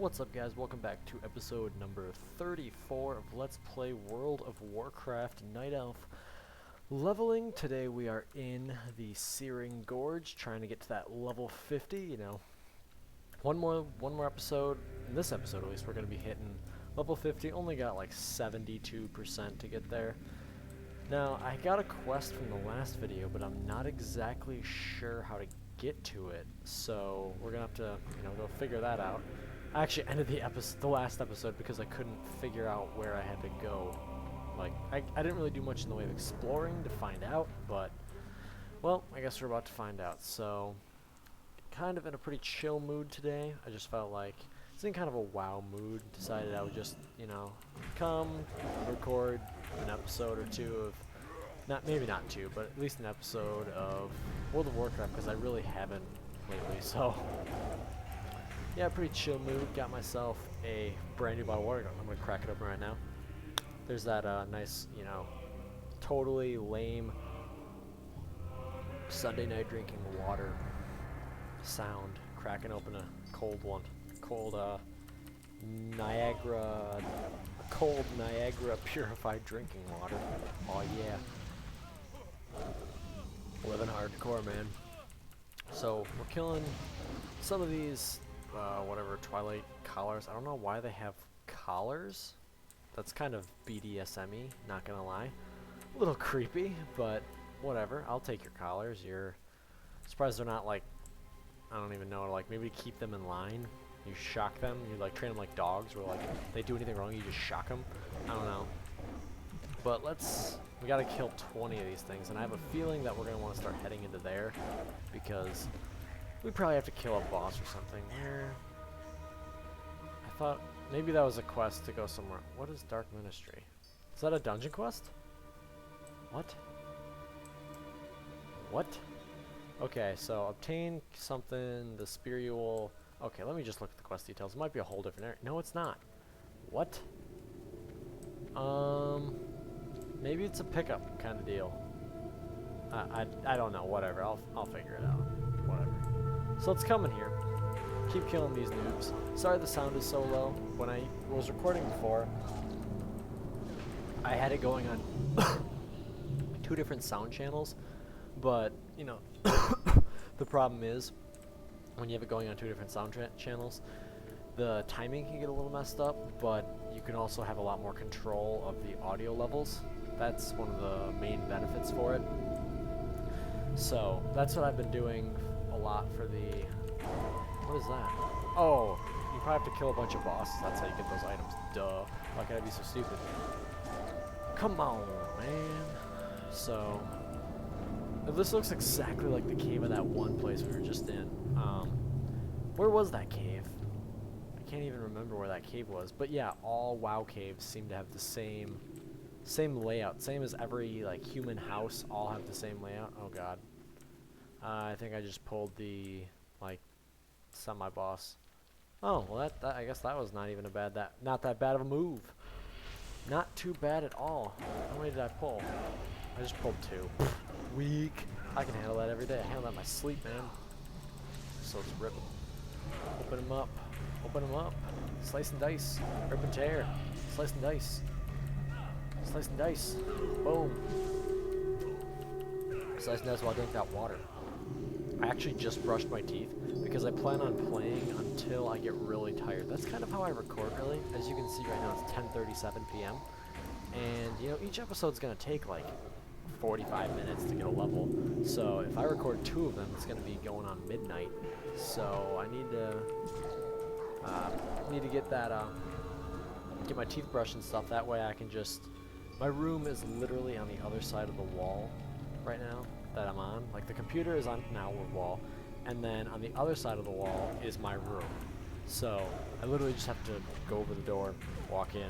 What's up, guys? Welcome back to episode number 34 of Let's Play World of Warcraft Night Elf Leveling. Today we are in the Searing Gorge, trying to get to that level 50, you know. One more episode. In this episode, at least, we're going to be hitting level 50. Only got like 72% to get there. Now, I got a quest from the last video, but I'm not exactly sure how to get to it. So, we're going to have to, go figure that out. I actually ended the last episode because I couldn't figure out where I had to go. Like, I didn't really do much in the way of exploring to find out, but, well, I guess we're about to find out. So, kind of in a pretty chill mood today. I just felt like, it's in kind of a WoW mood. Decided I would just, come, record an episode or two of, maybe not two, but at least an episode of World of Warcraft, because I really haven't lately, so... Yeah, pretty chill mood. Got myself a brand new bottle of water. I'm gonna crack it open right now. There's that nice, totally lame Sunday night drinking water sound. Cracking open a cold one. Cold Niagara purified drinking water. Oh yeah. Living hardcore, man. So we're killing some of these whatever, Twilight collars. I don't know why they have collars. That's kind of BDSM-y, not gonna lie. A little creepy, but whatever. I'll take your collars. You're surprised they're not like, I don't even know, like maybe to keep them in line. You shock them. You like train them like dogs, where like if they do anything wrong, you just shock them. I don't know. But we gotta kill 20 of these things, and I have a feeling that we're gonna want to start heading into there because we probably have to kill a boss or something. Where? I thought maybe that was a quest to go somewhere. What is Dark Ministry? Is that a dungeon quest? What? What? Okay, so obtain something, the spiritual... Okay, let me just look at the quest details. It might be a whole different area. No, it's not. What? Maybe it's a pickup kind of deal. I don't know. Whatever. I'll figure it out. Whatever. So let's come in here. Keep killing these noobs. Sorry the sound is so low. When I was recording before, I had it going on 2 different sound channels, but, the problem is, when you have it going on 2 different sound channels, the timing can get a little messed up, but you can also have a lot more control of the audio levels. That's one of the main benefits for it. So, that's what I've been doing a lot for the... What is that? Oh, you probably have to kill a bunch of bosses. That's how you get those items. Duh. Why can't I be so stupid? Come on, man. So, this looks exactly like the cave of that one place we were just in. Where was that cave? I can't even remember where that cave was. But yeah, all WoW caves seem to have the same layout. Same as every like human house. All have the same layout. Oh god. I think I just pulled the like semi-boss. Oh well, that I guess that was not even not that bad of a move. Not too bad at all. How many did I pull? I just pulled 2. Weak. I can handle that every day. I handle that in my sleep, man. So let's rip them. Open them up. Open them up. Slice and dice. Rip and tear. Slice and dice. Slice and dice. Boom. Slice and dice while I drink that water. I actually just brushed my teeth because I plan on playing until I get really tired. That's kind of how I record, really. As you can see right now, it's 10:37 p.m. And, each episode's going to take, like, 45 minutes to get a level. So if I record 2 of them, it's going to be going on midnight. So I need to get that, get my teeth brushed and stuff. That way I can just... My room is literally on the other side of the wall right now that I'm on. Like, the computer is on an outward wall, and then on the other side of the wall is my room. So I literally just have to go over the door, walk in,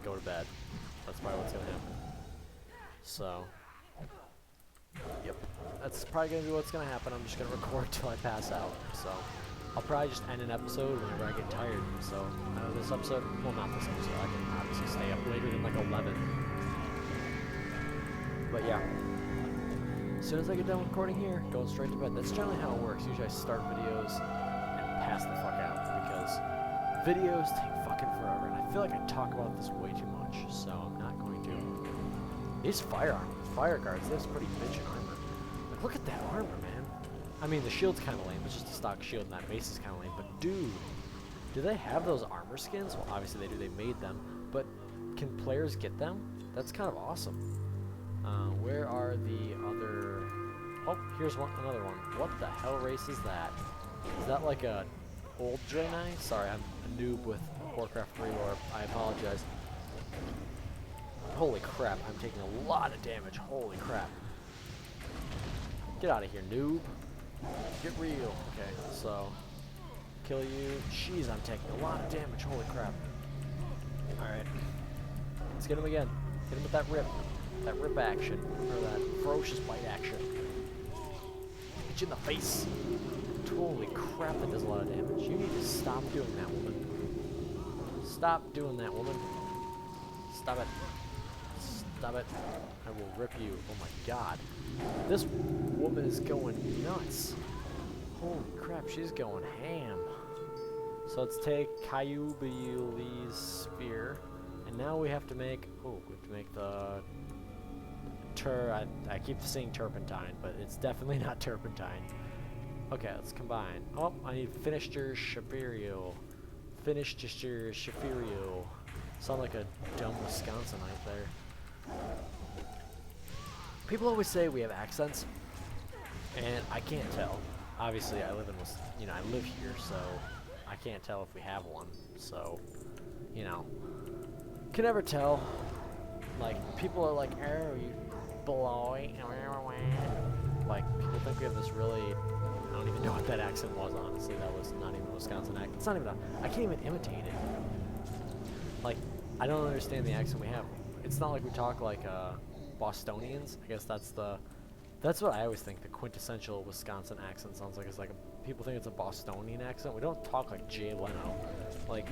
go to bed. That's probably what's gonna happen. So, yep, that's probably gonna be what's gonna happen. I'm just gonna record till I pass out. So I'll probably just end an episode whenever I get tired. So this episode, well, not this episode. I can obviously stay up later than like 11. But yeah. As soon as I get done recording here, going straight to bed. That's generally how it works. Usually I start videos and pass the fuck out, because videos take fucking forever, and I feel like I talk about this way too much, so I'm not going to. These fire guards, they have some pretty bitchin' armor. Like, look at that armor, man. I mean, the shield's kind of lame. It's just a stock shield, and that base is kind of lame. But dude, do they have those armor skins? Well, obviously they do. They made them, but can players get them? That's kind of awesome. Where are the other? Oh, here's another one. What the hell race is that? Is that like a old Draenei? Sorry, I'm a noob with Warcraft 3 lore. I apologize. Holy crap, I'm taking a lot of damage. Holy crap. Get out of here, noob. Get real. Okay, so kill you. Jeez, I'm taking a lot of damage. Holy crap. Alright. Let's get him again. Hit him with that rip. That rip action. Or that ferocious bite action. Hit you in the face. Holy crap, that does a lot of damage. You need to stop doing that, woman. Stop doing that, woman. Stop it. Stop it. I will rip you. Oh my god. This woman is going nuts. Holy crap, she's going ham. So let's take Kayubili's spear. And now we have to make... Oh, we have to make the... I keep saying turpentine, but it's definitely not turpentine. Okay, let's combine. Oh, I need Finisher Shafirio. Finisher Shafirio. Sound like a dumb Wisconsinite there. People always say we have accents, and I can't tell. Obviously, I live in, I live here, so I can't tell if we have one. So, can never tell. Like, people are like, "Oh, you boy," like people think we have this really. I don't even know what that accent was. Honestly, that was not even a Wisconsin accent. It's not even I can't even imitate it. Like, I don't understand the accent we have. It's not like we talk like Bostonians. I guess that's what I always think the quintessential Wisconsin accent sounds like. It's like people think it's a Bostonian accent. We don't talk like Jay Leno. Like,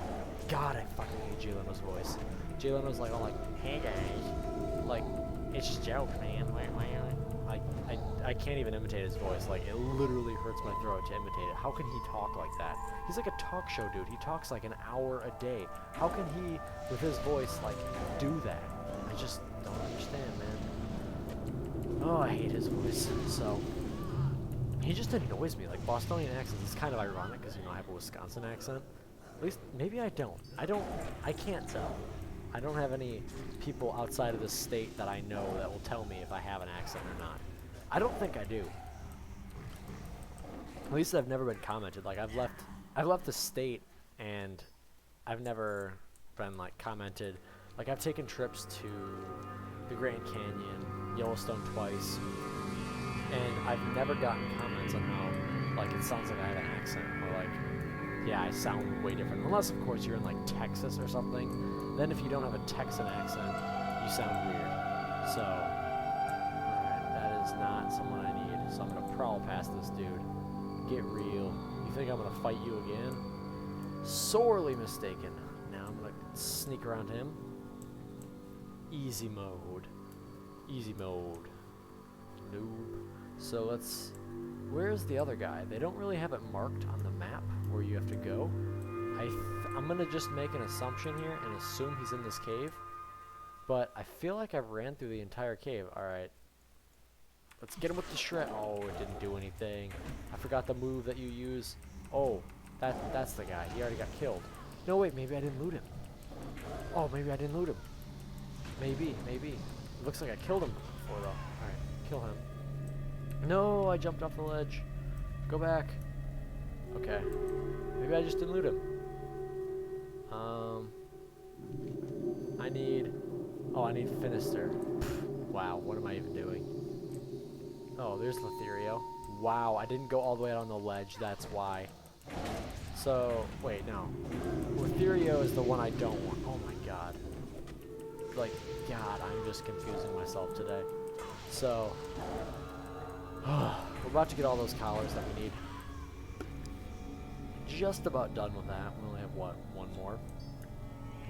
God, I fucking hate Jay Leno's voice. Jay Leno's like, hey guys, like, it's just a joke, man. I can't even imitate his voice. Like, it literally hurts my throat to imitate it. How can he talk like that? He's like a talk show dude. He talks like an hour a day. How can he, with his voice, like, do that? I just don't understand, man. Oh, I hate his voice. So, he just annoys me. Like, Bostonian accents is kind of ironic because, I have a Wisconsin accent. At least, maybe I don't. I can't tell. I don't have any people outside of the state that I know that will tell me if I have an accent or not. I don't think I do. At least I've never been commented. Like, I've left the state and I've never been like commented. Like, I've taken trips to the Grand Canyon, Yellowstone twice, and I've never gotten comments on how like it sounds like I have an accent or like, yeah, I sound way different. Unless of course you're in like Texas or something. Then if you don't have a Texan accent, you sound weird. So, alright, that is not someone I need. So I'm gonna prowl past this dude. Get real. You think I'm gonna fight you again? Sorely mistaken. Now I'm gonna sneak around him. Easy mode. Easy mode. Noob. So let's... Where's the other guy? They don't really have it marked on the map where you have to go. I'm gonna just make an assumption here and assume he's in this cave. But I feel like I've ran through the entire cave. Alright. Let's get him with the shred. Oh, it didn't do anything. I forgot the move that you use. Oh, that's the guy. He already got killed. No, wait, maybe I didn't loot him. Oh, maybe I didn't loot him. Maybe. It looks like I killed him before, though. Alright, kill him. No, I jumped off the ledge. Go back. Okay. Maybe I just didn't loot him. I need Finister. Wow, what am I even doing? Oh, there's Letherio. Wow, I didn't go all the way out on the ledge, that's why. So, wait, no. Letherio is the one I don't want. Oh my god. Like, God, I'm just confusing myself today. So, we're about to get all those collars that we need. Just about done with that. We only have, what, one more?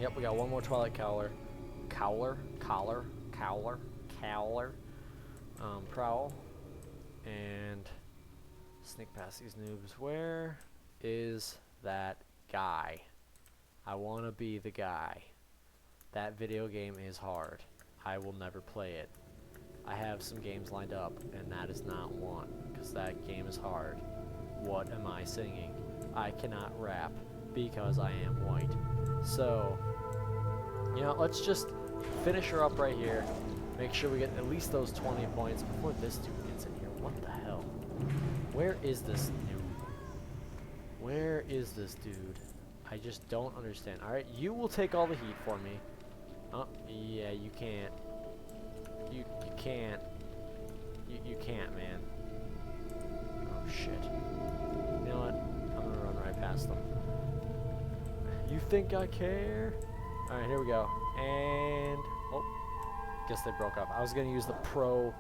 Yep, we got one more Twilight Cowler. Collar. Prowl. And sneak past these noobs. Where is that guy? I want to be the guy. That video game is hard. I will never play it. I have some games lined up, and that is not one, because that game is hard. What am I singing? I cannot rap because I am white. So, you know, let's just finish her up right here. Make sure we get at least those 20 points before this dude gets in here. What the hell? Where is this noob? Where is this dude? I just don't understand. Alright, you will take all the heat for me. Oh, yeah, you can't. You can't. You can't, man. Oh, shit. You know what? I'm gonna run right past them. You think I care? Alright, here we go. And... oh. Guess they broke up. I was gonna use the Pro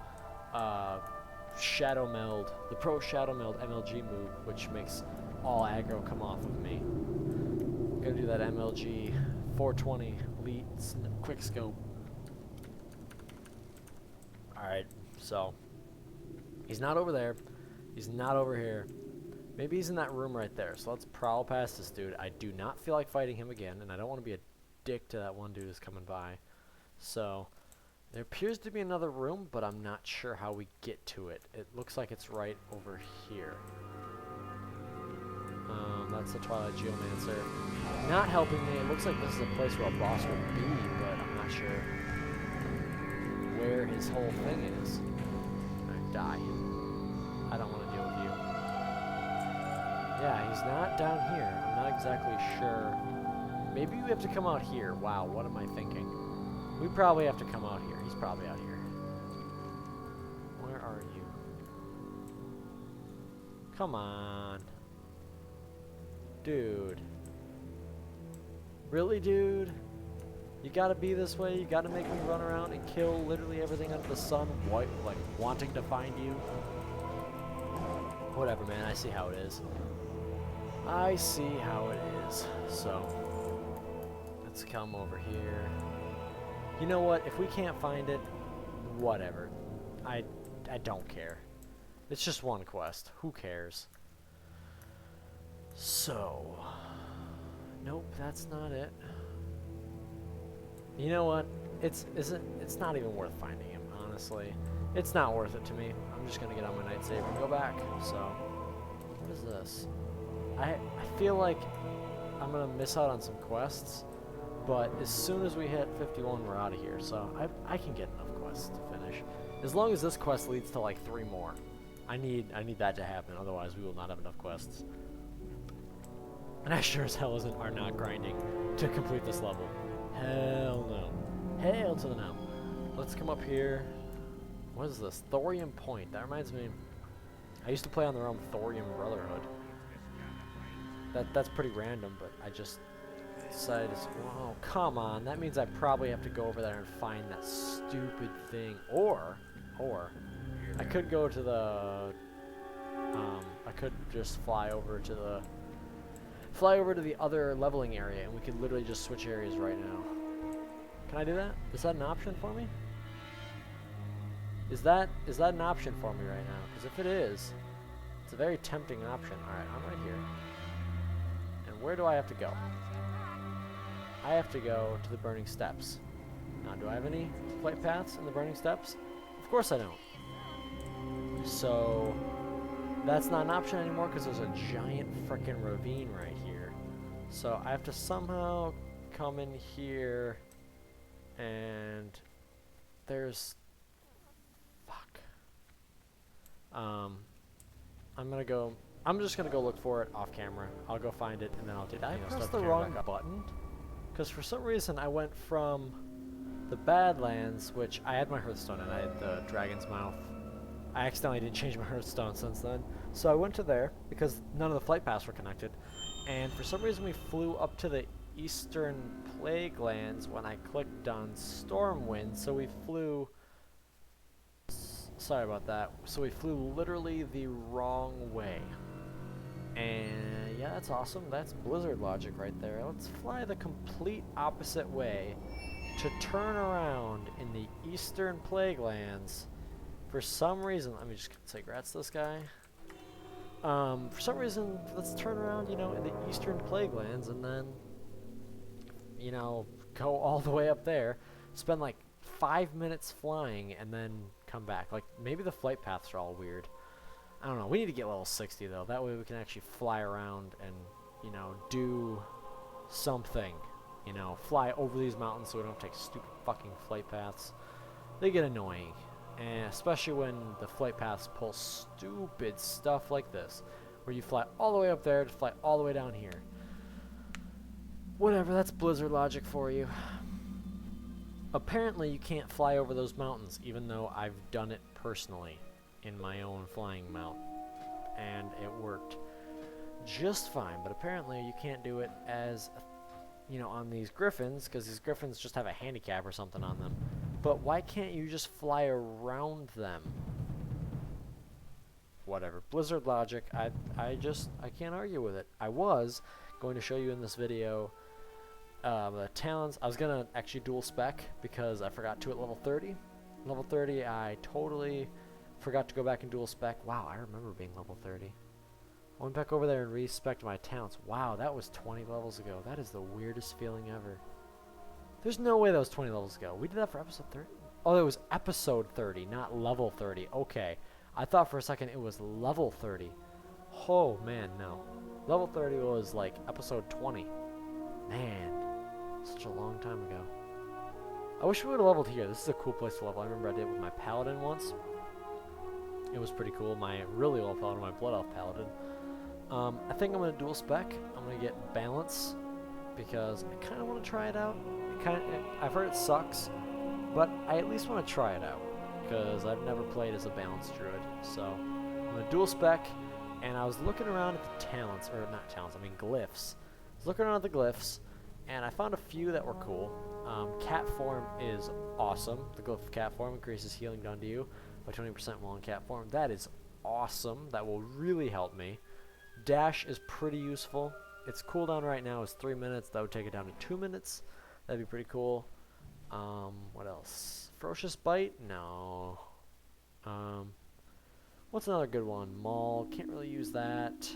Shadow Meld. The Pro Shadow Meld MLG move, which makes all aggro come off of me. I'm gonna do that MLG 420 Elite Quick Scope. Alright, so he's not over there. He's not over here. Maybe he's in that room right there. So let's prowl past this dude. I do not feel like fighting him again, and I don't want to be a dick to that one dude who's coming by. So there appears to be another room, but I'm not sure how we get to it. It looks like it's right over here. That's the Twilight Geomancer. Not helping me. It looks like this is a place where a boss would be, but I'm not sure where his whole thing is. I die. I don't want to deal with you. Yeah, he's not down here. I'm not exactly sure. Maybe we have to come out here. Wow, what am I thinking? We probably have to come out here. He's probably out here. Where are you? Come on. Dude. Really, dude? You gotta be this way? You gotta make me run around and kill literally everything under the sun, like wanting to find you? Whatever, man. I see how it is. I see how it is. So, let's come over here. You know what? If we can't find it, whatever. I don't care. It's just one quest. Who cares? So, nope, that's not it. You know what? It's not even worth finding him, honestly. It's not worth it to me. I'm just gonna get on my night save and go back. So, what is this? I feel like I'm gonna miss out on some quests, but as soon as we hit 51, we're out of here. So I can get enough quests to finish, as long as this quest leads to like 3 more. I need that to happen. Otherwise, we will not have enough quests. And I sure as hell are not grinding to complete this level. Hell no. Hell to the no. Let's come up here. What is this? Thorium Point. That reminds me. I used to play on the realm Thorium Brotherhood. That's pretty random, but I just decided to... oh, come on. That means I probably have to go over there and find that stupid thing. Or I could go to the... I could just fly over to the other leveling area, and we could literally just switch areas right now. Can I do that? Is that an option for me? Is that an option for me right now? Because if it is, it's a very tempting option. Alright, I'm right here. And where do I have to go? I have to go to the Burning Steps. Now, do I have any flight paths in the Burning Steps? Of course I don't. So, that's not an option anymore because there's a giant frickin' ravine right here. So I have to somehow come in here, and there's... fuck. I'm just gonna go look for it off camera. I'll go find it, and then I'll do that. Did I press the wrong button? Because for some reason I went from the Badlands, which I had my Hearthstone and I had the Dragon's Mouth. I accidentally didn't change my Hearthstone since then. So I went to there because none of the flight paths were connected. And for some reason we flew up to the Eastern Plaguelands when I clicked on Stormwind. So we flew... sorry about that. So we flew literally the wrong way. And yeah, that's awesome. That's Blizzard logic right there. Let's fly the complete opposite way to turn around in the Eastern Plaguelands. For some reason, let me just say grats to this guy. For some reason, let's turn around, you know, in the Eastern Plaguelands, and then you know, go all the way up there, spend like 5 minutes flying, and then come back. Like, maybe the flight paths are all weird. I don't know. We need to get level 60, though. That way we can actually fly around and, you know, do something. You know, fly over these mountains so we don't take stupid fucking flight paths. They get annoying. And especially when the flight paths pull stupid stuff like this, where you fly all the way up there to fly all the way down here. Whatever, that's Blizzard logic for you. Apparently you can't fly over those mountains, even though I've done it personally in my own flying mount, and it worked just fine. But apparently you can't do it as, you know, on these griffins, because these griffins just have a handicap or something on them. But why can't you just fly around them? Whatever, Blizzard logic. I can't argue with it. I was going to show you in this video the talents. I was gonna actually dual spec because I forgot to at level 30. Level 30, I totally forgot to go back and dual spec. Wow, I remember being level 30. I went back over there and respec'd my talents. Wow, that was 20 levels ago. That is the weirdest feeling ever. There's no way that was 20 levels ago. We did that for episode 30? Oh, it was episode 30, not level 30. Okay. I thought for a second it was level 30. Oh, man, no. Level 30 was like episode 20. Man, such a long time ago. I wish we would have leveled here. This is a cool place to level. I remember I did it with my paladin once. It was pretty cool. My really low paladin, my blood elf paladin. I think I'm going to dual spec. I'm going to get balance because I kind of want to try it out. I've heard it sucks, but I at least want to try it out because I've never played as a balanced druid. So I'm going to dual spec, and I was looking around at the talents, or not talents, I mean glyphs. I was looking around at the glyphs, and I found a few that were cool. Cat form is awesome. The glyph of cat form increases healing done to you by 20% while in cat form. That is awesome. That will really help me. Dash is pretty useful. Its cooldown right now is 3 minutes. That would take it down to 2 minutes. That'd be pretty cool. What else? Ferocious Bite? No. What's another good one? Maul. Can't really use that.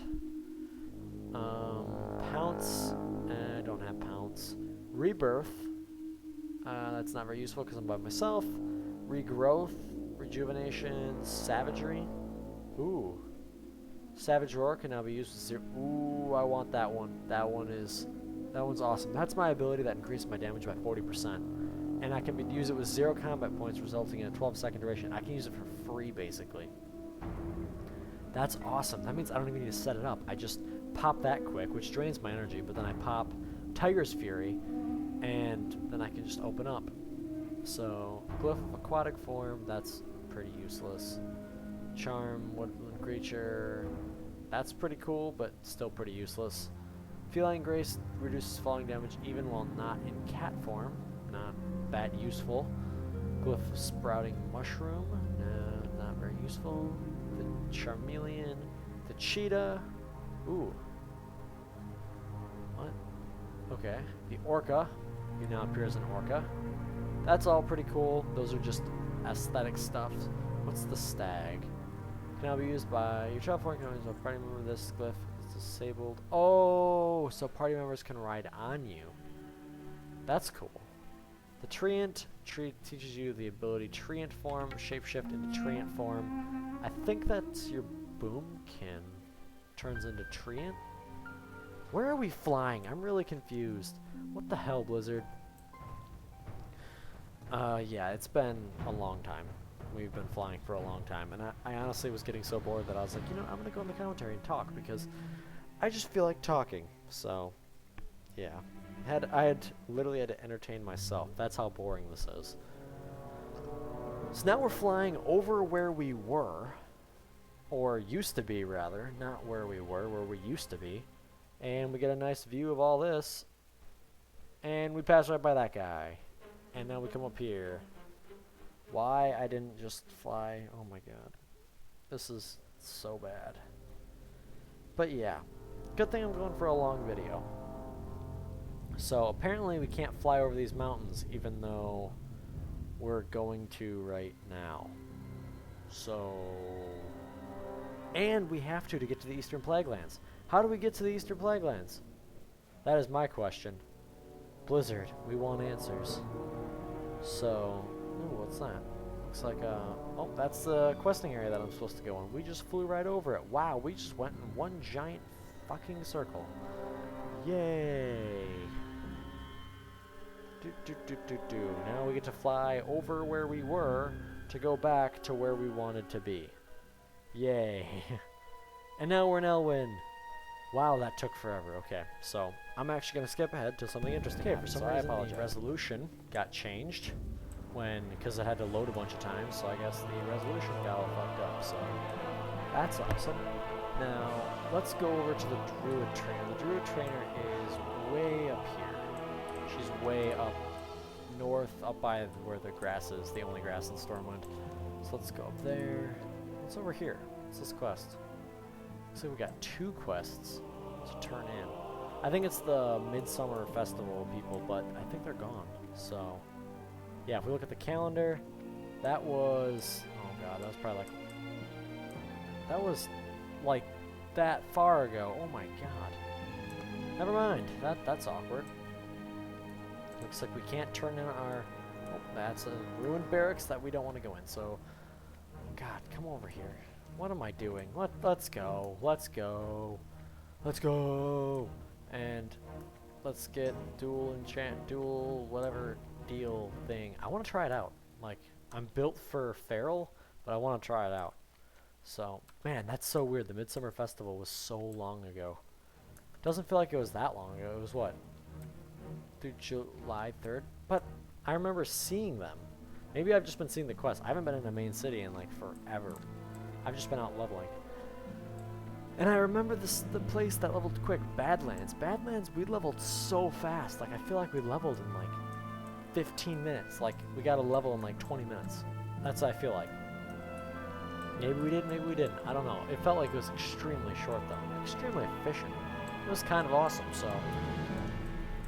Pounce. I don't have Pounce. Rebirth. That's not very useful because I'm by myself. Regrowth. Rejuvenation. Savagery. Ooh. Savage Roar can now be used with zero. Ooh, I want that one. That one's awesome. That's my ability that increases my damage by 40%. And I can use it with 0 combat points, resulting in a 12-second duration. I can use it for free, basically. That's awesome. That means I don't even need to set it up. I just pop that quick, which drains my energy, but then I pop Tiger's Fury, and then I can just open up. So, Glyph of Aquatic Form, that's pretty useless. Charm, Woodland Creature, that's pretty cool, but still pretty useless. Feline Grace reduces falling damage even while not in cat form. Not that useful. Glyph of Sprouting Mushroom. No, not very useful. The Charmeleon. The Cheetah. Ooh. What? Okay. The Orca. He now appears an Orca. That's all pretty cool. Those are just aesthetic stuff. What's the Stag? Can now be used by your child form. Can use a party member. This glyph is disabled. Oh, so party members can ride on you. That's cool. The Treant teaches you the ability Treant form, shapeshift into Treant form. I think that's your Boomkin turns into Treant. Where are we flying? I'm really confused. What the hell, Blizzard? Yeah, it's been a long time. We've been flying for a long time, and I honestly was getting so bored that I was like, you know, I'm gonna go in the commentary and talk because I just feel like talking. So, yeah, I literally had to entertain myself. That's how boring this is. So now we're flying over where we were, or used to be rather, not where we were, where we used to be, and we get a nice view of all this, and we pass right by that guy, and now we come up here. Why I didn't just fly? Oh my god. This is so bad. But yeah. Good thing I'm going for a long video. So apparently we can't fly over these mountains even though we're going to right now. So... And we have to get to the Eastern Plaguelands. How do we get to the Eastern Plaguelands? That is my question. Blizzard, we want answers. So, ooh, what's that? Looks like, oh, that's the questing area that I'm supposed to go in. We just flew right over it. Wow, we just went in one giant fucking circle. Yay! Now we get to fly over where we were to go back to where we wanted to be. Yay! And now we're in Elwyn. Wow, that took forever. Okay, so I'm actually gonna skip ahead to something interesting. Okay, for some reason the resolution got changed because it had to load a bunch of times. So I guess the resolution got all fucked up. So that's awesome. Now let's go over to the Druid trainer. The Druid trainer is way up here. She's way up north, up by where the grass is, the only grass in Stormwind. So let's go up there. What's over here? What's this quest? So we got 2 quests to turn in. I think it's the Midsummer Festival people, but I think they're gone. So, yeah, if we look at the calendar, that was, oh god, that was like that far ago. Oh my god. Never mind. That's awkward. Looks like we can't turn in our, oh, that's a ruined barracks that we don't want to go in. So, god, come over here. What am I doing? Let's go. Let's go. Let's go. And let's get dual whatever deal thing. I want to try it out. Like, I'm built for feral, but I want to try it out. So, man, that's so weird. The Midsummer Festival was so long ago. Doesn't feel like it was that long ago. It was what? Through July 3rd? But I remember seeing them. Maybe I've just been seeing the quest. I haven't been in the main city in like forever. I've just been out leveling. And I remember the place that leveled quick, Badlands. Badlands, we leveled so fast. Like, I feel like we leveled in like 15 minutes. Like, we got a level in like 20 minutes. That's what I feel like. Maybe we did, maybe we didn't. I don't know. It felt like it was extremely short, though. Extremely efficient. It was kind of awesome, so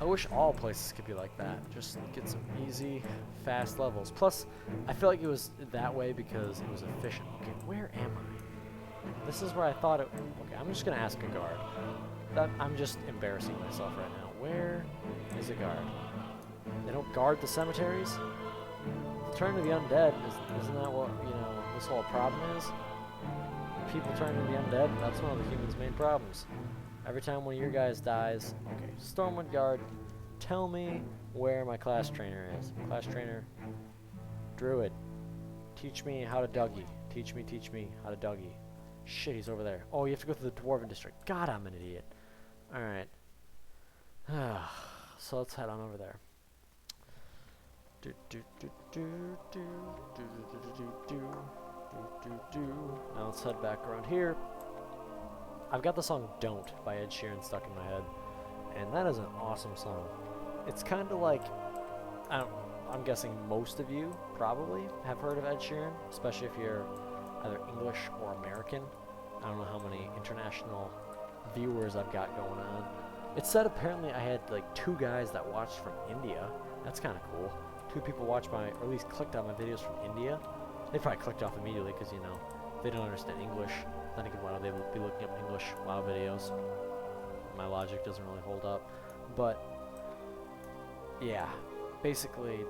I wish all places could be like that. Just get some easy, fast levels. Plus, I feel like it was that way because it was efficient. Okay, where am I? This is where I thought it... Okay, I'm just going to ask a guard. I'm just embarrassing myself right now. Where is a guard? They don't guard the cemeteries? Turn to the undead, isn't that what, you know, this whole problem is? People turn to the undead, that's one of the humans' main problems. Every time one of your guys dies, okay, Stormwind Guard, tell me where my class trainer is. Class trainer, Druid, teach me how to Dougie. Teach me how to Dougie. Shit, he's over there. Oh, you have to go through the Dwarven District. God, I'm an idiot. Alright. So let's head on over there. Now let's head back around here. I've got the song Don't by Ed Sheeran stuck in my head, and that is an awesome song. It's kind of like, I'm guessing most of you probably have heard of Ed Sheeran, especially if you're either English or American. I don't know how many international viewers I've got going on. It said apparently I had like 2 guys that watched from India. That's kind of cool. 2 people watched my, or at least clicked on my videos from India. They probably clicked off immediately because, you know, they don't understand English. Then again, why would they be looking up English WoW videos? My logic doesn't really hold up. But, yeah, basically,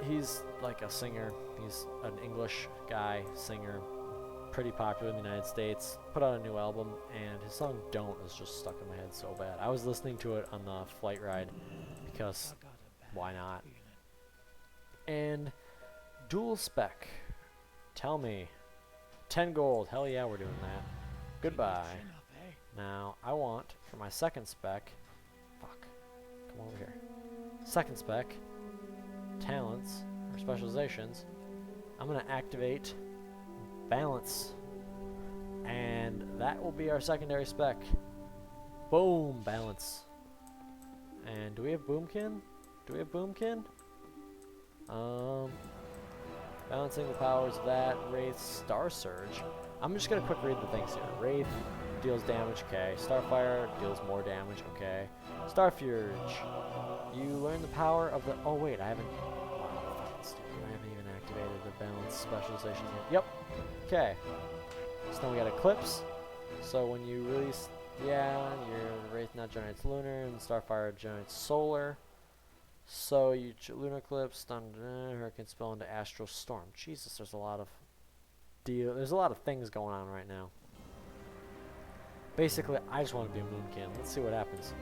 he's like a singer. He's an English guy, singer, pretty popular in the United States. Put out a new album, and his song Don't is just stuck in my head so bad. I was listening to it on the flight ride because why not? And dual spec. Tell me. 10 gold. Hell yeah, we're doing that. Goodbye. Now, I want, for my second spec... Fuck. Come over here. Second spec. Talents, or specializations. I'm going to activate balance. And that will be our secondary spec. Boom! Balance. And do we have Boomkin? Do we have Boomkin? Balancing the powers of that. Wraith, Star Surge. I'm just gonna quick read the things here. Wraith deals damage, okay. Starfire deals more damage, okay. Starfuge. You learn the power of the... Oh wait, I haven't... Wow, fucking stupid. I haven't even activated the balance specializations yet. Yep. Okay. So then we got Eclipse. So when you release... Yeah, your Wraith now generates Lunar, and Starfire generates Solar. So you lunar eclipse, hurricane spell into astral storm. Jesus, there's a lot of there's a lot of things going on right now. Basically, I just want to be a moonkin. Let's see what happens.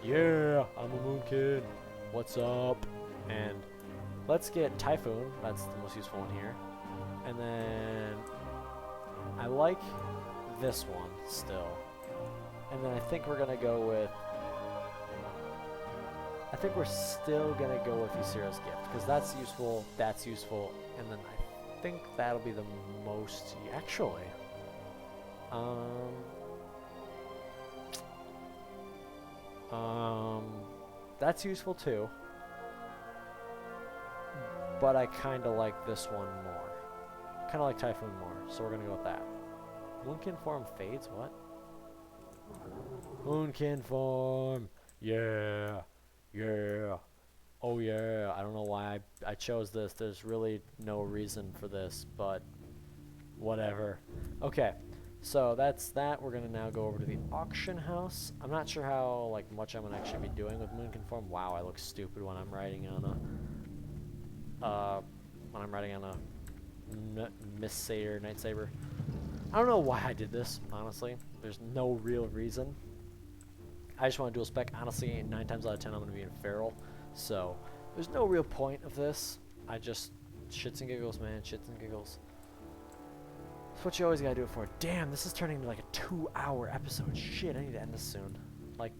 Yeah, I'm a moonkin. What's up? And let's get Typhoon. That's the most useful one here. And then I like this one still. And then I think we're gonna go with. I think we're still gonna go with Ysera's Gift because that's useful. That's useful, and then I think that'll be the most actually. That's useful too. But I kind of like this one more. Kind of like Typhoon more, so we're gonna go with that. Moonkin form fades. What? Moonkin form. Yeah. Yeah. Oh yeah. I don't know why I chose this. There's really no reason for this, but whatever. Okay. So that's that. We're gonna now go over to the auction house. I'm not sure how much I'm gonna actually be doing with Moonkin form. Wow, I look stupid when I'm riding on a Miss Satyr, Night Saber. I don't know why I did this, honestly. There's no real reason. I just want to dual spec. Honestly, 9 times out of 10 I'm going to be in Feral. So, there's no real point of this. I just, shits and giggles, man. Shits and giggles. That's what you always got to do it for. Damn, this is turning into like a 2-hour episode. Shit, I need to end this soon. Like,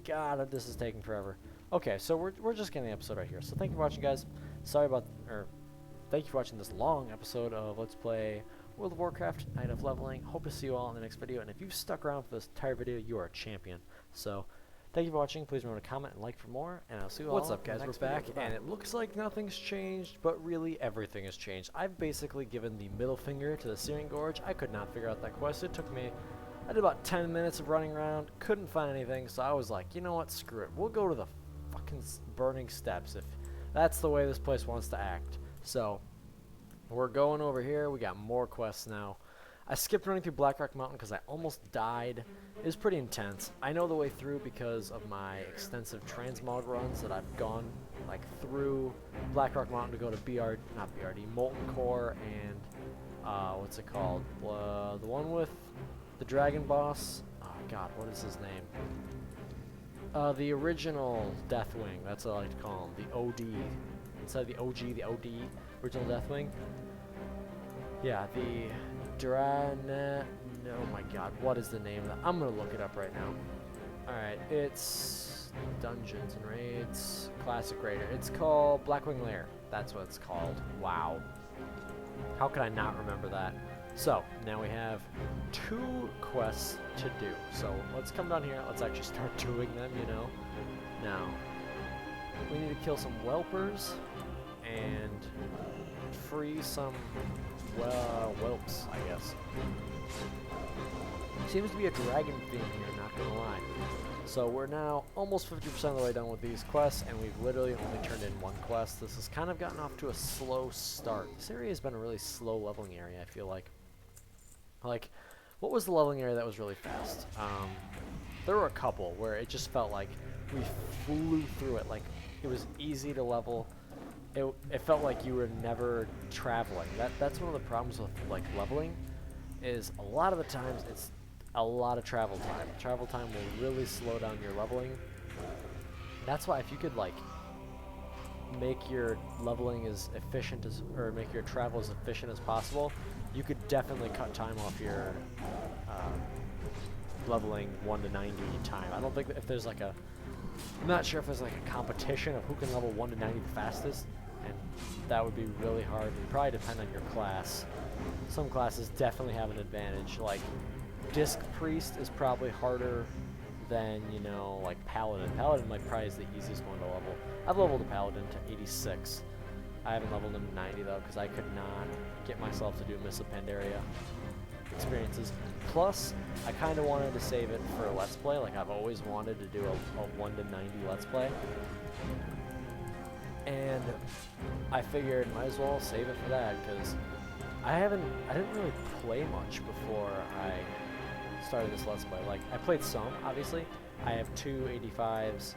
God, this is taking forever. Okay, so we're just getting the episode right here. So thank you for watching, guys. Thank you for watching this long episode of Let's Play World of Warcraft, Night of Leveling. Hope to see you all in the next video. And if you've stuck around for this entire video, you are a champion. So, thank you for watching. Please remember to comment and like for more. And I'll see you all. What's up, guys? We're back, and it looks like nothing's changed, but really everything has changed. I've basically given the middle finger to the Searing Gorge. I could not figure out that quest. It took me, I did about 10 minutes of running around, couldn't find anything, so I was like, you know what, screw it. We'll go to the fucking Burning Steppes if that's the way this place wants to act. So, we're going over here. We got more quests now. I skipped running through Blackrock Mountain because I almost died. It was pretty intense. I know the way through because of my extensive transmog runs that I've gone through Blackrock Mountain to go to not BRD, Molten Core and what's it called? The one with the dragon boss. Oh God, what is his name? The original Deathwing. That's what I like to call him. The OD. Instead of the OG, the OD, original Deathwing. Yeah, the oh my God, what is the name of that? I'm gonna look it up right now. Alright, it's Dungeons and Raids, Classic Raider. It's called Blackwing Lair. That's what it's called. Wow. How could I not remember that? So, now we have 2 quests to do. So, let's come down here. Let's actually start doing them, you know. Now, we need to kill some whelpers and free some whelps, I guess. Seems to be a dragon theme here, not gonna lie. So we're now almost 50% of the way done with these quests, and we've literally only turned in 1 quest. This has kind of gotten off to a slow start. This area has been a really slow leveling area, I feel like. What was the leveling area that was really fast? There were a couple where it just felt like we flew through it. Like, it was easy to level. It felt like you were never traveling. That's one of the problems with leveling, is a lot of the times it's a lot of travel time. Travel time will really slow down your leveling. That's why if you could make your leveling as efficient as, or make your travel as efficient as possible, you could definitely cut time off your leveling 1 to 90 time. I don't think that if there's I'm not sure if there's a competition of who can level 1 to 90 the fastest. And that would be really hard. It would probably depend on your class. Some classes definitely have an advantage. Disc Priest is probably harder than, Paladin. Paladin probably is the easiest one to level. I've leveled a Paladin to 86. I haven't leveled him to 90 though, because I could not get myself to do Miss Pandaria experiences. Plus, I kind of wanted to save it for a Let's Play. I've always wanted to do a 1 to 90 Let's Play. And I figured might as well save it for that, because I didn't really play much before I started this Let's Play. I played some, obviously. I have 2 85s,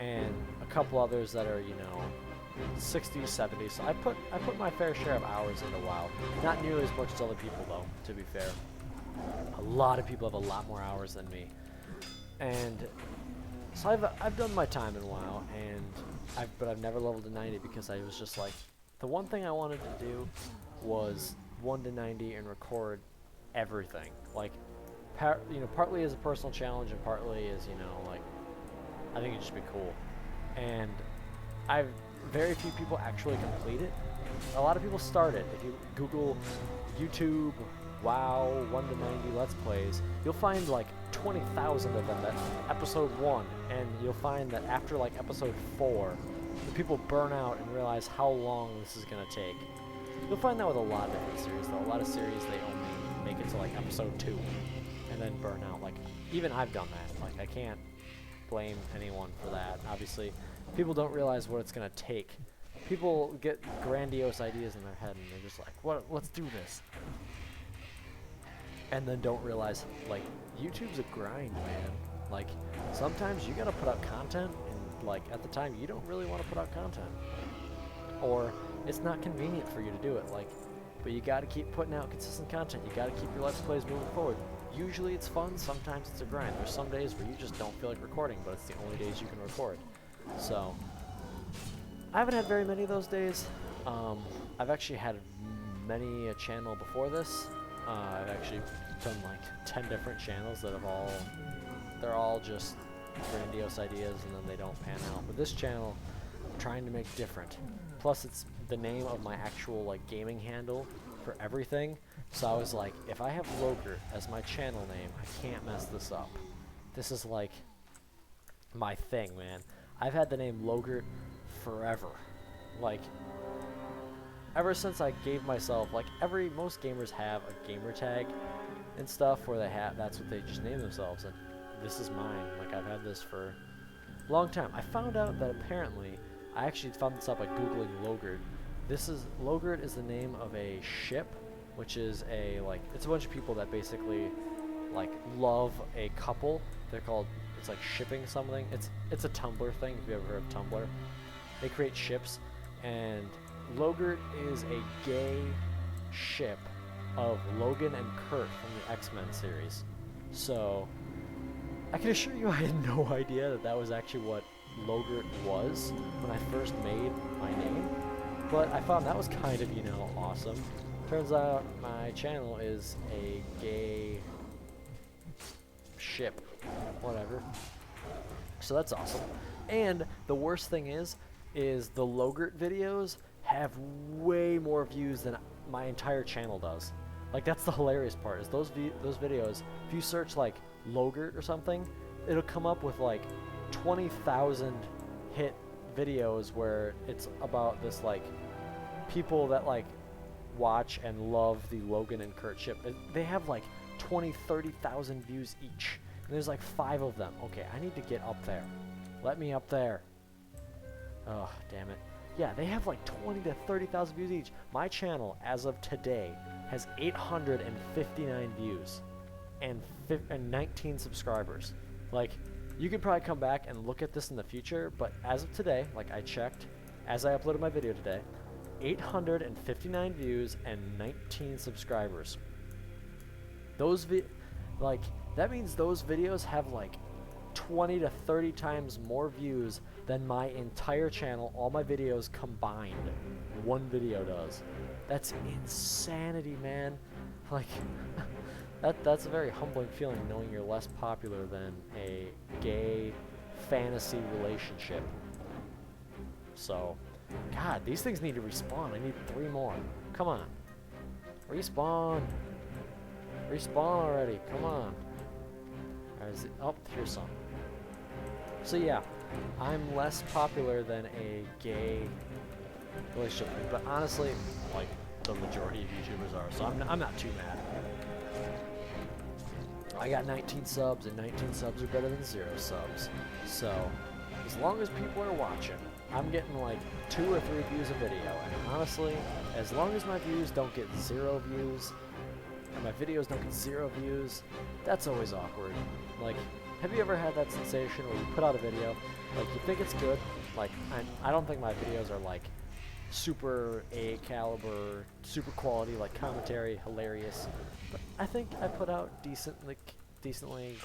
and a couple others that are, you know, 60s, 70s. So I put my fair share of hours into WoW. Not nearly as much as other people, though, to be fair. A lot of people have a lot more hours than me. And so I've done my time in WoW, and but I've never leveled to 90 because I was just like, the one thing I wanted to do was 1 to 90 and record everything. Like, you know, partly as a personal challenge and partly as, you know, like, I think it'd just be cool. And very few people actually complete it. A lot of people start it. If you Google YouTube, WoW, 1 to 90 Let's Plays, you'll find like 20,000 of them at episode 1, and you'll find that after like episode 4, the people burn out and realize how long this is going to take. You'll find that with a lot of different series, though. A lot of series, they only make it to like episode 2 and then burn out. Like, even I've done that. Like, I can't blame anyone for that. Obviously, people don't realize what it's going to take. People get grandiose ideas in their head, and they're just like, let's do this. And then don't realize, like, YouTube's a grind, man. Like, sometimes you gotta put out content, and, like, at the time, you don't really want to put out content. Or it's not convenient for you to do it, like, but you gotta keep putting out consistent content. You gotta keep your Let's Plays moving forward. Usually it's fun, sometimes it's a grind. There's some days where you just don't feel like recording, but it's the only days you can record. So, I haven't had very many of those days. I've actually had many a channel before this. I've actually done like 10 different channels that have they're all just grandiose ideas and then they don't pan out. But this channel, I'm trying to make different. Plus it's the name of my actual like gaming handle for everything. So I was like, if I have Logert as my channel name, I can't mess this up. This is like my thing, man. I've had the name Logert forever. Like, ever since I gave myself, like, most gamers have a gamer tag and stuff where that's what they just name themselves, and this is mine. Like, I've had this for a long time. I found out that apparently, I actually found this out by Googling Logert. Logert is the name of a ship, which is it's a bunch of people that basically, like, love a couple. It's like shipping something. It's a Tumblr thing, if you ever heard of Tumblr. They create ships, and Logert is a gay ship of Logan and Kurt from the X-Men series. So, I can assure you I had no idea that was actually what Logert was when I first made my name. But I found that was kind of, you know, awesome. Turns out my channel is a gay ship. Whatever. So that's awesome. And the worst thing is the Logert videos have way more views than my entire channel does. Like, that's the hilarious part, is those videos, if you search like Logert or something, it'll come up with like 20,000 hit videos where it's about this like people that like watch and love the Logan and Kurt ship. They have like 30,000 views each, and there's like 5 of them. Okay, I need to get up there. Let me up there. Oh, damn it. Yeah, they have like 20 to 30,000 views each. My channel, as of today, has 859 views and 19 subscribers. Like, you could probably come back and look at this in the future, but as of today, like I checked, as I uploaded my video today, 859 views and 19 subscribers. That means those videos have like 20 to 30 times more views than my entire channel, all my videos combined. One video does. That's insanity, man. Like, that's a very humbling feeling, knowing you're less popular than a gay fantasy relationship. So, God, these things need to respawn. I need 3 more. Come on. Respawn. Respawn already. Come on. Oh, here's some. So yeah, I'm less popular than a gay relationship, but honestly, like, the majority of YouTubers are, so I'm not too mad. I got 19 subs, and 19 subs are better than 0 subs. So, as long as people are watching, I'm getting like 2 or 3 views a video, and honestly, as long as my views don't get 0 views, and my videos don't get 0 views, that's always awkward. Like, Have you ever had that sensation where you put out a video, like you think it's good, like I don't think my videos are like super A caliber, super quality, like commentary, hilarious, but I think I put out decently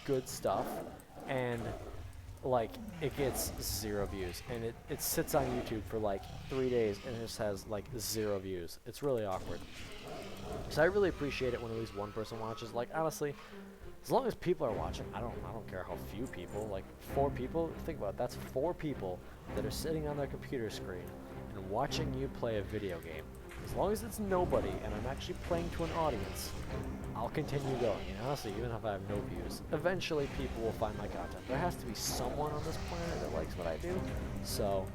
good stuff, and like it gets 0 views, and it sits on YouTube for like 3 days and it just has like 0 views. It's really awkward. So I really appreciate it when at least one person watches. Like honestly, as long as people are watching, I don't care how few people. Like 4 people, think about it, that's 4 people that are sitting on their computer screen and watching you play a video game. As long as it's nobody and I'm actually playing to an audience, I'll continue going. And honestly, even if I have no views, eventually people will find my content. There has to be someone on this planet that likes what I do. So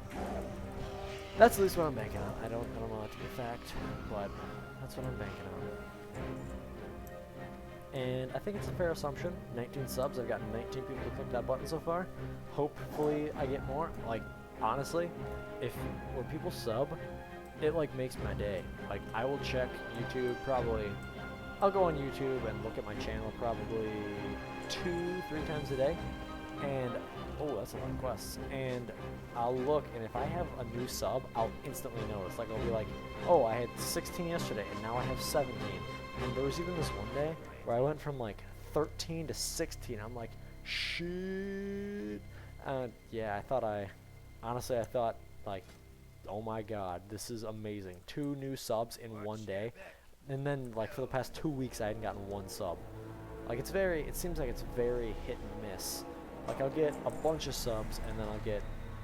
that's at least what I'm banking on. I don't know that to be a fact, but that's what I'm banking on. And I think it's a fair assumption. 19 subs. I've gotten 19 people to click that button so far. Hopefully I get more. Like honestly, when people sub, it like makes my day. Like I will check YouTube probably. I'll go on YouTube and look at my channel probably 2-3 times a day, and oh, that's a lot of quests. And I'll look, and if I have a new sub, I'll instantly notice. Like I'll be like, oh, I had 16 yesterday, and now I have 17. And there was even this one day where I went from like 13 to 16. I'm like, shit. Yeah, honestly, I thought like, oh my god, this is amazing. 2 new subs in one day. And then, like, for the past 2 weeks, I hadn't gotten 1 sub. Like, it seems like it's very hit and miss. Like, I'll get a bunch of subs, and then I'll get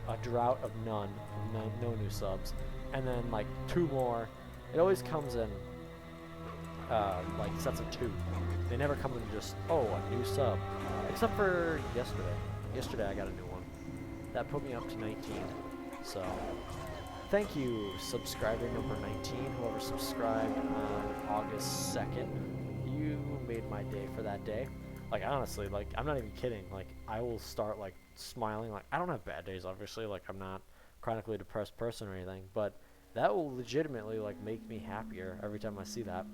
a drought of no new subs. And then, like, 2 more. It always comes in, like, sets of 2. They never come in just, oh, a new sub. Except for yesterday. Yesterday, I got a new one. That put me up to 19. So thank you, subscriber number 19, whoever subscribed on August 2nd. You made my day for that day. Like, honestly, like, I'm not even kidding. Like, I will start, like, smiling. Like, I don't have bad days, obviously. Like, I'm not a chronically depressed person or anything. But that will legitimately, like, make me happier every time I see that.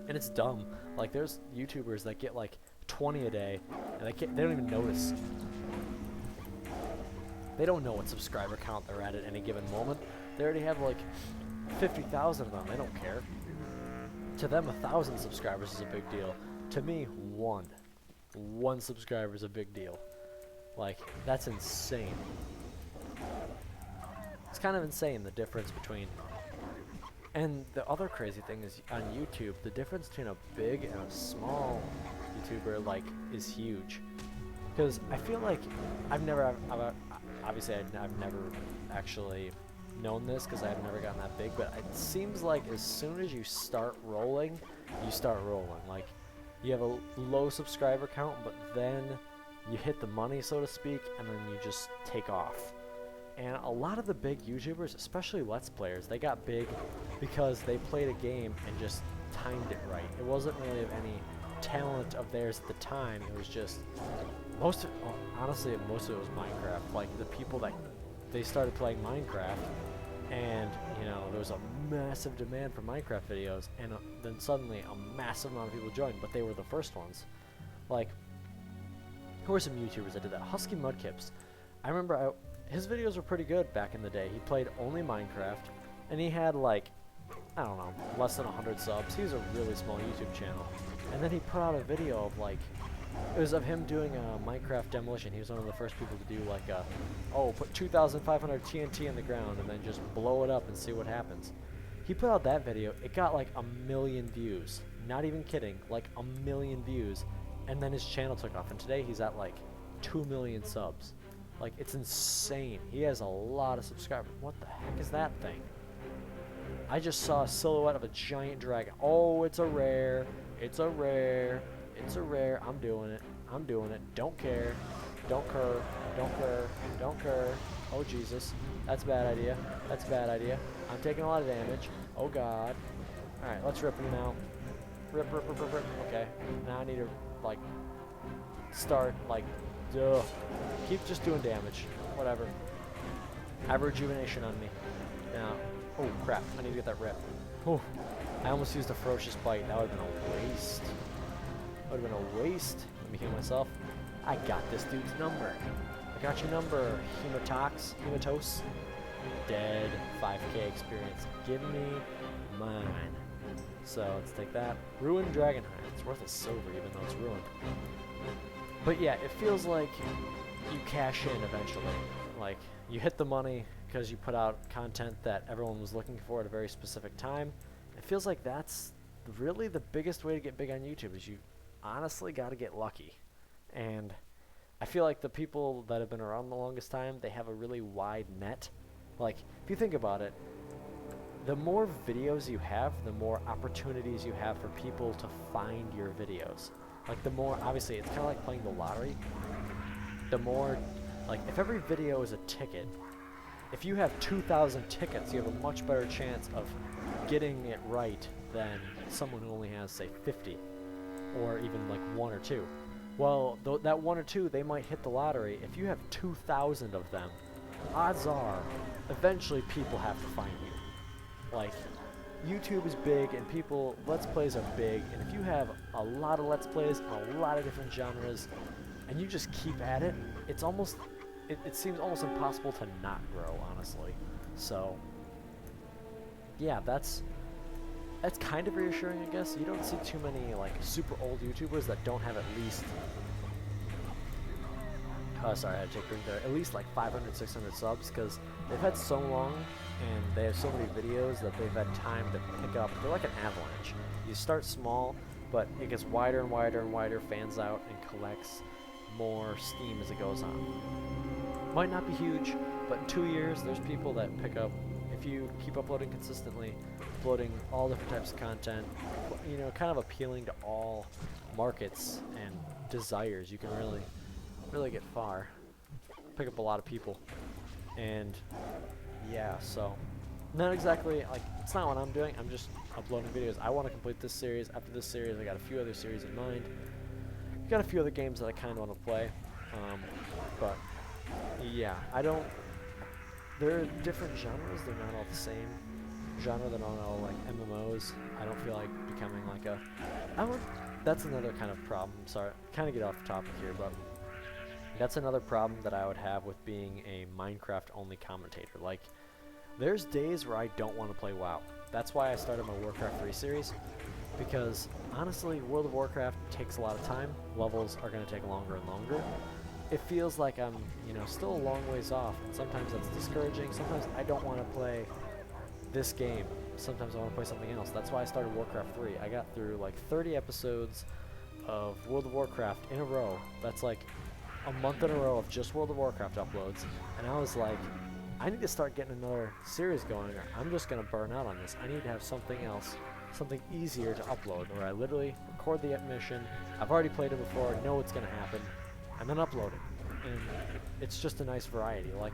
And it's dumb. Like, there's YouTubers that get, like, 20 a day, and they don't even notice. They don't know what subscriber count they're at any given moment. They already have like 50,000 of them. They don't care. To them, 1,000 subscribers is a big deal. To me, one subscriber is a big deal. Like, that's insane. It's kind of insane, the difference between... And the other crazy thing is, on YouTube, the difference between a big and a small YouTuber, like, is huge. Because I feel like obviously, I've never actually known this because I've never gotten that big, but it seems like as soon as you start rolling, you start rolling. Like, you have a low subscriber count, but then you hit the money, so to speak, and then you just take off. And a lot of the big YouTubers, especially Let's Players, they got big because they played a game and just timed it right. It wasn't really of any talent of theirs at the time. It was just... honestly, most of it was Minecraft. Like, the people that they started playing Minecraft, and you know, there was a massive demand for Minecraft videos, and then suddenly a massive amount of people joined, but they were the first ones. Like, who were some YouTubers that did that? Husky Mudkips. I remember his videos were pretty good back in the day. He played only Minecraft, and he had like, I don't know, less than 100 subs. He was a really small YouTube channel, and then he put out a video of like, it was of him doing a Minecraft demolition. He was one of the first people to do like a, put 2,500 TNT in the ground and then just blow it up and see what happens. He put out that video. It got like 1 million views. Not even kidding, like 1 million views. And then his channel took off. And today he's at like 2 million subs. Like, it's insane. He has a lot of subscribers. What the heck is that thing? I just saw a silhouette of a giant dragon. Oh, it's a rare. It's a rare. It's a rare. I'm doing it. I'm doing it. Don't care. Don't care. Don't care. Don't care. Oh, Jesus. That's a bad idea. That's a bad idea. I'm taking a lot of damage. Oh, God. Alright, let's rip him now. Rip, rip, rip, rip, rip. Okay. Now I need to, like, start, like, duh. Keep just doing damage. Whatever. I have rejuvenation on me. Now, oh, crap. I need to get that rip. Oh, I almost used a ferocious bite. That would have been a waste. That would have been a waste. Let me heal myself. I got this dude's number. I got your number, Hematos. Dead, 5k experience. Give me mine. So let's take that. Ruined Dragonhide. It's worth a silver even though it's ruined. But yeah, it feels like you cash in eventually. Like, you hit the money because you put out content that everyone was looking for at a very specific time. It feels like that's really the biggest way to get big on YouTube, is you honestly got to get lucky. And I feel like the people that have been around the longest time, they have a really wide net. Like, if you think about it, the more videos you have, the more opportunities you have for people to find your videos. Like, the more, obviously, it's kind of like playing the lottery. The more, like, if every video is a ticket, if you have 2,000 tickets, you have a much better chance of getting it right than someone who only has, say, 50, or even like 1 or 2. Well, that 1 or 2, they might hit the lottery. If you have 2,000 of them, odds are, eventually people have to find you. Like, YouTube is big, and Let's Plays are big, and if you have a lot of Let's Plays and a lot of different genres, and you just keep at it, it's almost, it seems almost impossible to not grow, honestly. So, yeah, that's kind of reassuring, I guess. You don't see too many, like, super old YouTubers that don't have at least, sorry, I had to take a drink there, at least like 500, 600 subs, because they've had so long, and they have so many videos that they've had time to pick up. They're like an avalanche. You start small, but it gets wider and wider and wider, fans out, and collects more steam as it goes on. Might not be huge, but in 2 years, there's people that pick up, if you keep uploading consistently, uploading all different types of content, you know, kind of appealing to all markets and desires, you can really get far, pick up a lot of people. And yeah, so not exactly, like, it's not what I'm doing. I'm just uploading videos. I want to complete this series. After this series, I got a few other series in mind. Got a few other games that I kind of want to play, but yeah, there are different genres. They're not all the same genre. They're not all like MMOs. I don't feel like becoming like that's another kind of problem. Sorry, kind of get off the topic here, but that's another problem that I would have with being a Minecraft-only commentator. Like, there's days where I don't want to play WoW. That's why I started my Warcraft 3 series, because honestly, World of Warcraft takes a lot of time. Levels are going to take longer and longer. It feels like I'm, you know, still a long ways off, and sometimes that's discouraging. Sometimes I don't want to play this game. Sometimes I want to play something else. That's why I started Warcraft 3. I got through like 30 episodes of World of Warcraft in a row. That's like a month in a row of just World of Warcraft uploads, and I was like, I need to start getting another series going, or I'm just going to burn out on this. I need to have something else, something easier to upload, where I literally record the mission, I've already played it before, I know what's going to happen, and then upload it. And it's just a nice variety. Like,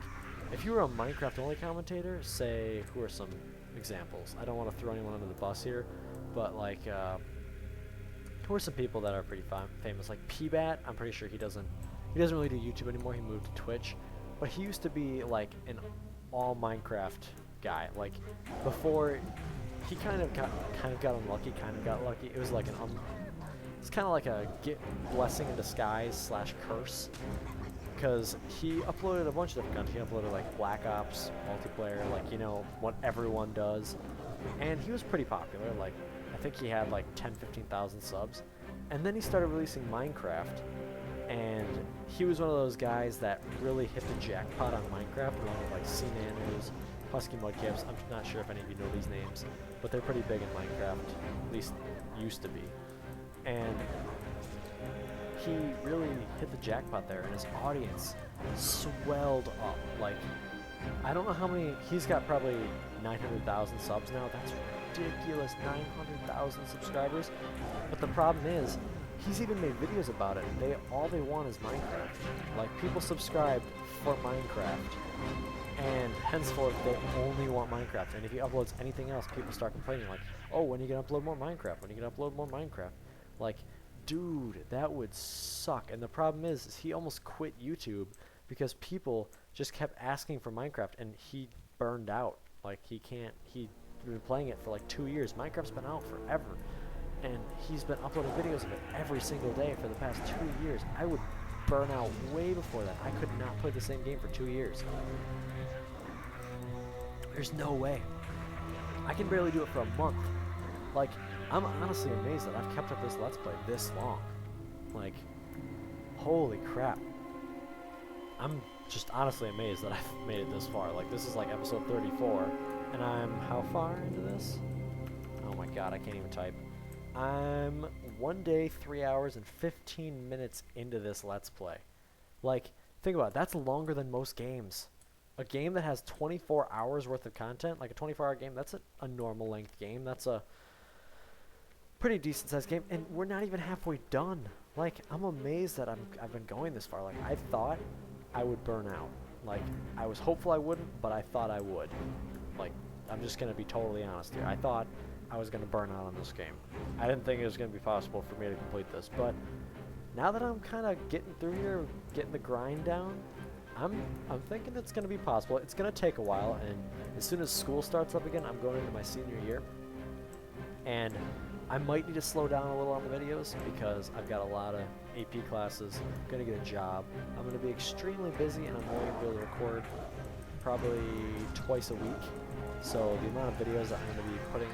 if you were a Minecraft-only commentator, say, who are some examples? I don't want to throw anyone under the bus here, but like, who are some people that are pretty famous? Like P-Bat, I'm pretty sure he doesn't really do YouTube anymore. He moved to Twitch, but he used to be like an all Minecraft guy. Like, before, he kind of got unlucky, kind of got lucky. It was like it's kind of like a blessing in disguise / curse, because he uploaded a bunch of different content. He uploaded like Black Ops multiplayer, like, you know, what everyone does, and he was pretty popular. Like, I think he had like 10-15,000 subs, and then he started releasing Minecraft. And he was one of those guys that really hit the jackpot on Minecraft, along with like C-Nanners, Husky Mudcaps. I'm not sure if any of you know these names, but they're pretty big in Minecraft, at least used to be. And he really hit the jackpot there, and his audience swelled up. Like, I don't know how many, he's got probably 900,000 subs now. That's ridiculous, 900,000 subscribers. But the problem is, he's even made videos about it. All they want is Minecraft. Like, people subscribe for Minecraft, and henceforth they only want Minecraft. And if he uploads anything else, people start complaining, like, oh, when are you gonna upload more Minecraft? When are you gonna upload more Minecraft? Like, dude, that would suck. And the problem is he almost quit YouTube because people just kept asking for Minecraft, and he burned out. Like, he'd been playing it for like 2 years. Minecraft's been out forever, and he's been uploading videos of it every single day for the past 2 years. I would burn out way before that. I could not play the same game for 2 years. There's no way. I can barely do it for a month. Like, I'm honestly amazed that I've kept up this Let's Play this long. Like, holy crap. I'm just honestly amazed that I've made it this far. Like, this is like episode 34, and I'm how far into this? Oh my god, I can't even type. I'm 1 day, 3 hours, and 15 minutes into this Let's Play. Like, think about it, that's longer than most games. A game that has 24 hours worth of content, like a 24-hour game, that's a normal length game. That's a pretty decent sized game, and we're not even halfway done. Like, I'm amazed that I've been going this far. Like, I thought I would burn out. Like, I was hopeful I wouldn't, but I thought I would. Like, I'm just gonna be totally honest here. I thought I was gonna burn out on this game. I didn't think it was gonna be possible for me to complete this, but now that I'm kind of getting through here, getting the grind down, I'm thinking it's gonna be possible. It's gonna take a while, and as soon as school starts up again, I'm going into my senior year, and I might need to slow down a little on the videos because I've got a lot of AP classes. I'm gonna get a job. I'm gonna be extremely busy, and I'm only gonna be able to record probably twice a week. So the amount of videos that I'm gonna be putting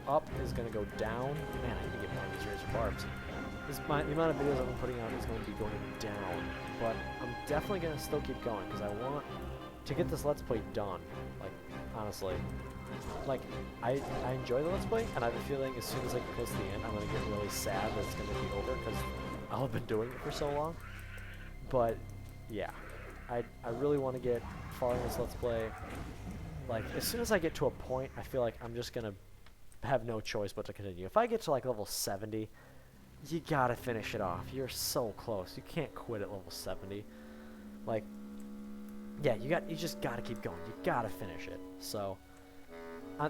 up is gonna go down. Man, I need to get one of these razor barbs. The amount of videos I'm putting out is going to be going down, but I'm definitely going to still keep going because I want to get this Let's Play done. Like, honestly, like, I enjoy the Let's Play, and I have a feeling as soon as I get close to the end, I'm going to get really sad that it's going to be over because I'll have been doing it for so long. But, yeah, I really want to get far in this Let's Play. Like, as soon as I get to a point, I feel like I'm just going to have no choice but to continue. If I get to, like, level 70... you gotta finish it off. You're so close. You can't quit at level 70. Like, yeah, you just gotta keep going. You gotta finish it. So,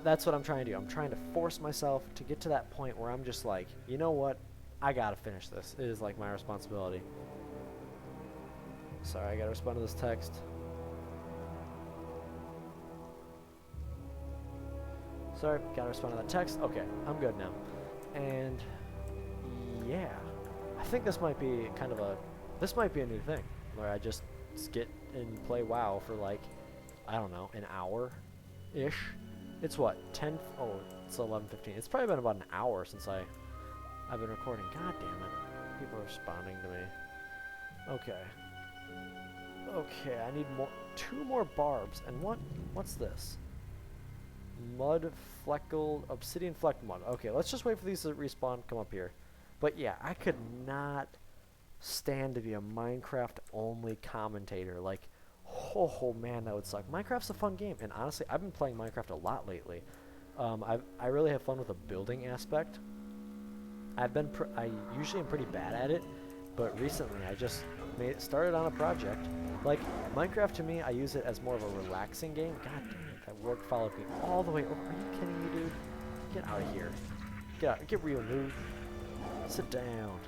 that's what I'm trying to do. I'm trying to force myself to get to that point where I'm just like, you know what? I gotta finish this. It is like my responsibility. Sorry, I gotta respond to this text. Sorry, gotta respond to that text. Okay, I'm good now. And yeah, I think this might be kind of this might be a new thing, where I just get and play WoW for like, I don't know, an hour-ish. It's what, 10, oh, it's 11:15. It's probably been about an hour since I've been recording. God damn it, people are responding to me. Okay. Okay, I need 2 more barbs, and what's this? Mud fleckled, obsidian flecked mud. Okay, let's just wait for these to respawn, come up here. But yeah, I could not stand to be a Minecraft-only commentator. Like, oh man, that would suck. Minecraft's a fun game, and honestly, I've been playing Minecraft a lot lately. I really have fun with the building aspect. I usually am pretty bad at it, but recently I just started on a project. Like, Minecraft to me, I use it as more of a relaxing game. God damn it, that word followed me all the way over. Are you kidding me, dude? Get out of here. Get out. Get real, dude. Sit down.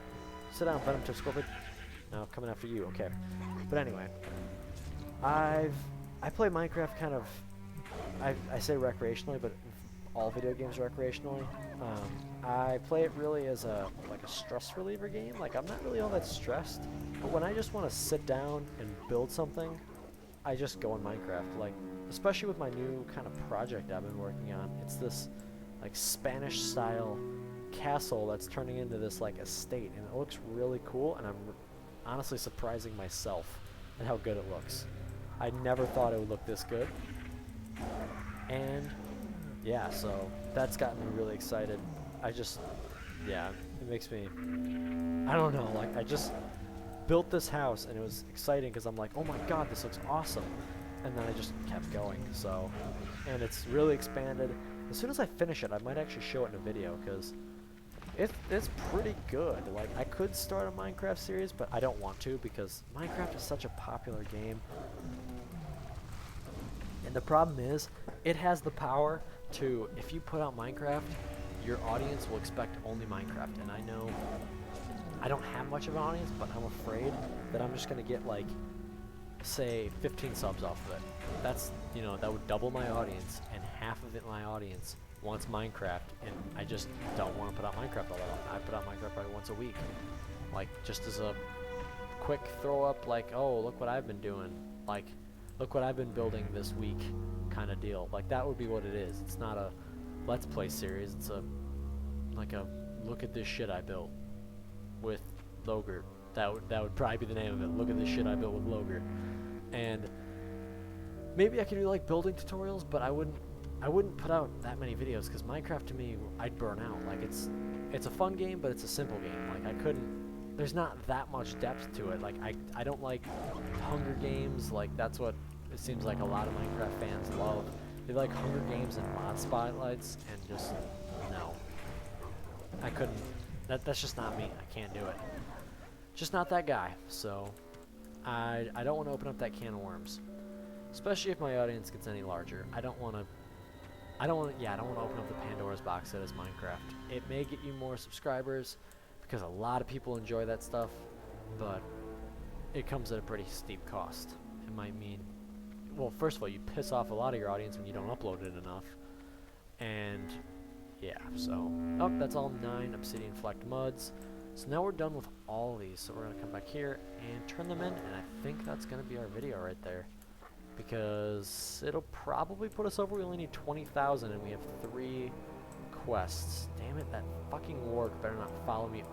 Sit down, Venom Tip Scorpion. No, coming after you. Okay. But anyway, I play Minecraft kind of, I say recreationally, but all video games recreationally. I play it really as a stress reliever game. Like, I'm not really all that stressed, but when I just want to sit down and build something, I just go in Minecraft. Like, especially with my new kind of project I've been working on. It's this like Spanish style castle that's turning into this like estate, and it looks really cool, and I'm honestly surprising myself at how good it looks. I never thought it would look this good, and yeah, so that's gotten me really excited. Yeah, it makes me, I don't know, like, I just built this house and it was exciting because I'm like, oh my god, this looks awesome, and then I just kept going. So, and it's really expanded. As soon as I finish it, I might actually show it in a video because it's pretty good. Like, I could start a Minecraft series, but I don't want to because Minecraft is such a popular game. And the problem is, it has the power to, if you put out Minecraft, your audience will expect only Minecraft. And I know I don't have much of an audience, but I'm afraid that I'm just going to get, like, say, 15 subs off of it. That's, you know, that would double my audience, and half of it, my audience, wants Minecraft, and I just don't want to put out Minecraft all that often. I put out Minecraft probably once a week, like, just as a quick throw up like, oh, look what I've been doing, like, look what I've been building this week kind of deal. Like, that would be what it is. It's not a Let's Play series. It's a look at this shit I built with Logger. That would probably be the name of it. Look at this shit I built with Logger. And maybe I could do like building tutorials, but I wouldn't put out that many videos because Minecraft to me, I'd burn out. Like, it's a fun game, but it's a simple game. Like, I couldn't, there's not that much depth to it. Like, I don't like Hunger Games. Like, that's what it seems like a lot of Minecraft fans love. They like Hunger Games and mod spotlights, and just, no. I couldn't, that's just not me. I can't do it. Just not that guy. So, I don't want to open up that can of worms. Especially if my audience gets any larger. I don't want to open up the Pandora's box that is Minecraft. It may get you more subscribers because a lot of people enjoy that stuff, but it comes at a pretty steep cost. It might mean, well, first of all, you piss off a lot of your audience when you don't upload it enough. And yeah, so, oh, that's all 9 obsidian flecked muds. So now we're done with all these. So we're going to come back here and turn them in, and I think that's going to be our video right there. Because it'll probably put us over. We only need 20,000 and we have 3 quests. Damn it, that fucking warg better not follow me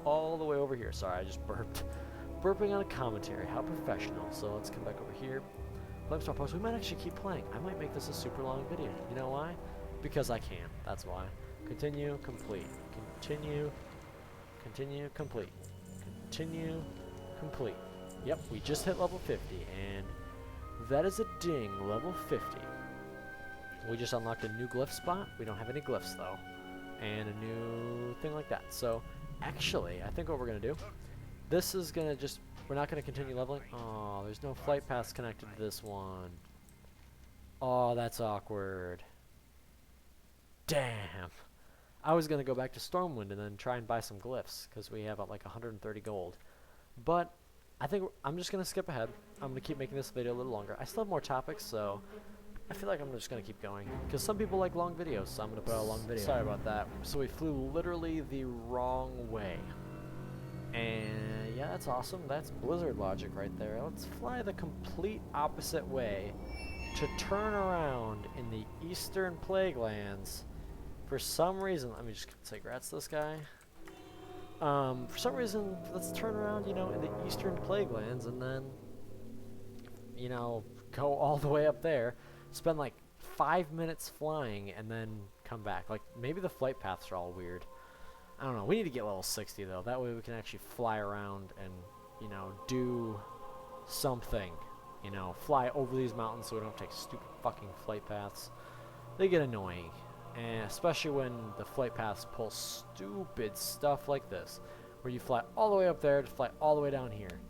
all the way over here. Sorry, I just burped. Burping on a commentary. How professional. So let's come back over here. Flamestar Post. We might actually keep playing. I might make this a super long video. You know why? Because I can. That's why. Continue, complete. Continue, continue, complete. Continue, complete. Yep, we just hit level 50 and that is a ding, level 50. We just unlocked a new glyph spot. We don't have any glyphs though. And a new thing like that. So, actually, I think what we're going to do, this is going to just, we're not going to continue leveling. Oh, there's no flight paths connected to this one. Oh, that's awkward. Damn. I was going to go back to Stormwind and then try and buy some glyphs, because we have like 130 gold. But I think I'm just going to skip ahead. I'm going to keep making this video a little longer. I still have more topics, so I feel like I'm just going to keep going. Because some people like long videos, so I'm going to put out a long video. Sorry about that. So we flew literally the wrong way. And yeah, that's awesome. That's Blizzard logic right there. Let's fly the complete opposite way to turn around in the Eastern Plaguelands. For some reason, let me just say grats to this guy. For some reason, let's turn around, you know, in the Eastern Plaguelands and then, you know, go all the way up there, spend like 5 minutes flying, and then come back. Like, maybe the flight paths are all weird. I don't know. We need to get level 60, though. That way we can actually fly around and, you know, do something. You know, fly over these mountains so we don't have to take stupid fucking flight paths. They get annoying. And especially when the flight paths pull stupid stuff like this, where you fly all the way up there to fly all the way down here.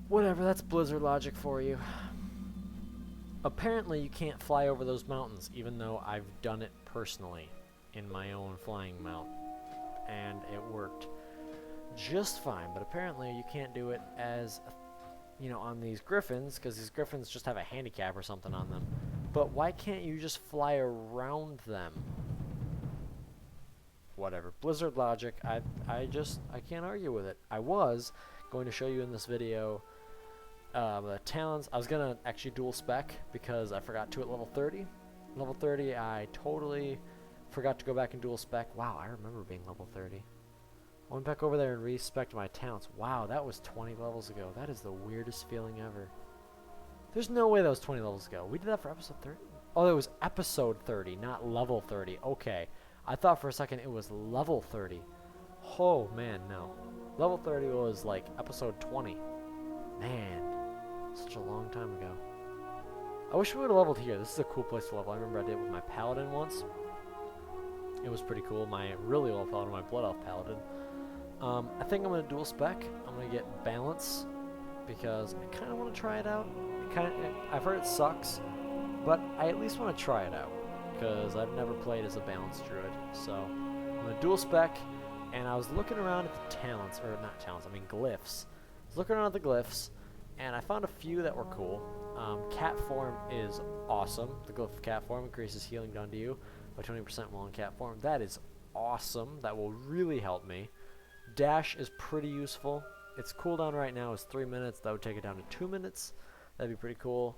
Whatever, that's Blizzard logic for you. Apparently you can't fly over those mountains, even though I've done it personally in my own flying mount, and it worked just fine. But apparently you can't do it as, you know, on these griffins, because these griffins just have a handicap or something on them. But why can't you just fly around them? Whatever. Blizzard logic. I can't argue with it. I was going to show you in this video the talents. I was going to actually dual spec because I forgot to at level 30. Level 30, I totally forgot to go back and dual spec. Wow, I remember being level 30. I went back over there and respec'd my talents. Wow, that was 20 levels ago. That is the weirdest feeling ever. There's no way that was 20 levels ago. We did that for episode 30? Oh, it was episode 30, not level 30. Okay. I thought for a second it was level 30. Oh, man, no. Level 30 was like episode 20. Man, such a long time ago. I wish we would have leveled here. This is a cool place to level. I remember I did it with my paladin once. It was pretty cool. My really low paladin, my blood elf paladin. I think I'm going to dual spec. I'm going to get balance because I kind of want to try it out. I've heard it sucks, but I at least want to try it out because I've never played as a balanced druid. So I'm going to dual spec, and I was looking around at the talents, or not talents, I mean glyphs. I was looking around at the glyphs, and I found a few that were cool. Cat form is awesome. The glyph of cat form increases healing done to you by 20% while in cat form. That is awesome. That will really help me. Dash is pretty useful. its cooldown right now is 3 minutes. That would take it down to 2 minutes. That'd be pretty cool.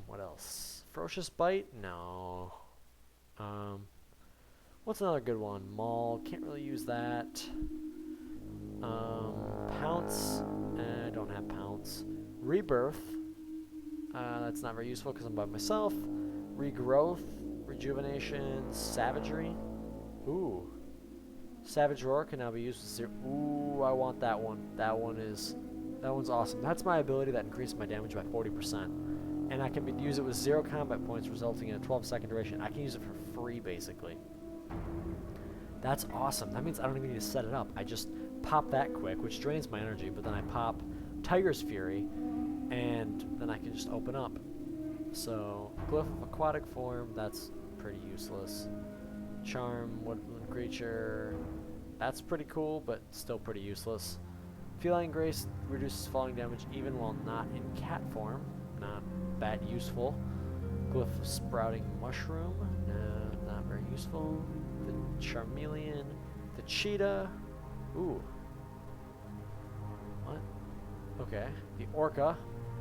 What else? Ferocious Bite? No. What's another good one? Maul. Can't really use that. Pounce. I don't have Pounce. Rebirth. That's not very useful because I'm by myself. Regrowth. Rejuvenation. Savagery. Ooh. Savage Roar can now be used with zero. Ooh, I want that one. That one's awesome. That's my ability that increases my damage by 40%. And I can use it with 0 combat points, resulting in a 12-second duration. I can use it for free, basically. That's awesome. That means I don't even need to set it up. I just pop that quick, which drains my energy, but then I pop Tiger's Fury, and then I can just open up. So, Glyph of Aquatic Form, that's pretty useless. Charm, Woodland Creature, that's pretty cool, but still pretty useless. Feline Grace reduces falling damage even while not in cat form. Not that useful. Glyph of Sprouting Mushroom, no, not very useful. The Charmeleon, the Cheetah, ooh. What? Okay, the Orca,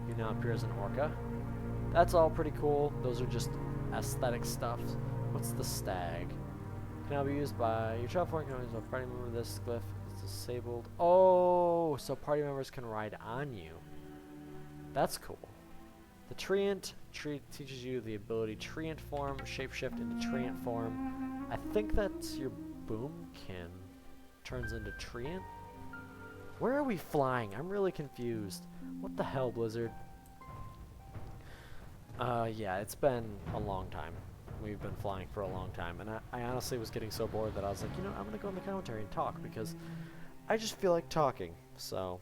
he now appears an Orca. That's all pretty cool. Those are just aesthetic stuff. What's the Stag? Can now be used by your travel form. Can always have a party member. This glyph is disabled. Oh, so party members can ride on you. That's cool. The Treant teaches you the ability Treant form, shapeshift into Treant form. I think that's your Boomkin turns into Treant. Where are we flying? I'm really confused. What the hell, Blizzard? Yeah, it's been a long time. We've been flying for a long time, and I honestly was getting so bored that I was like, you know, I'm gonna go in the commentary and talk because I just feel like talking. So,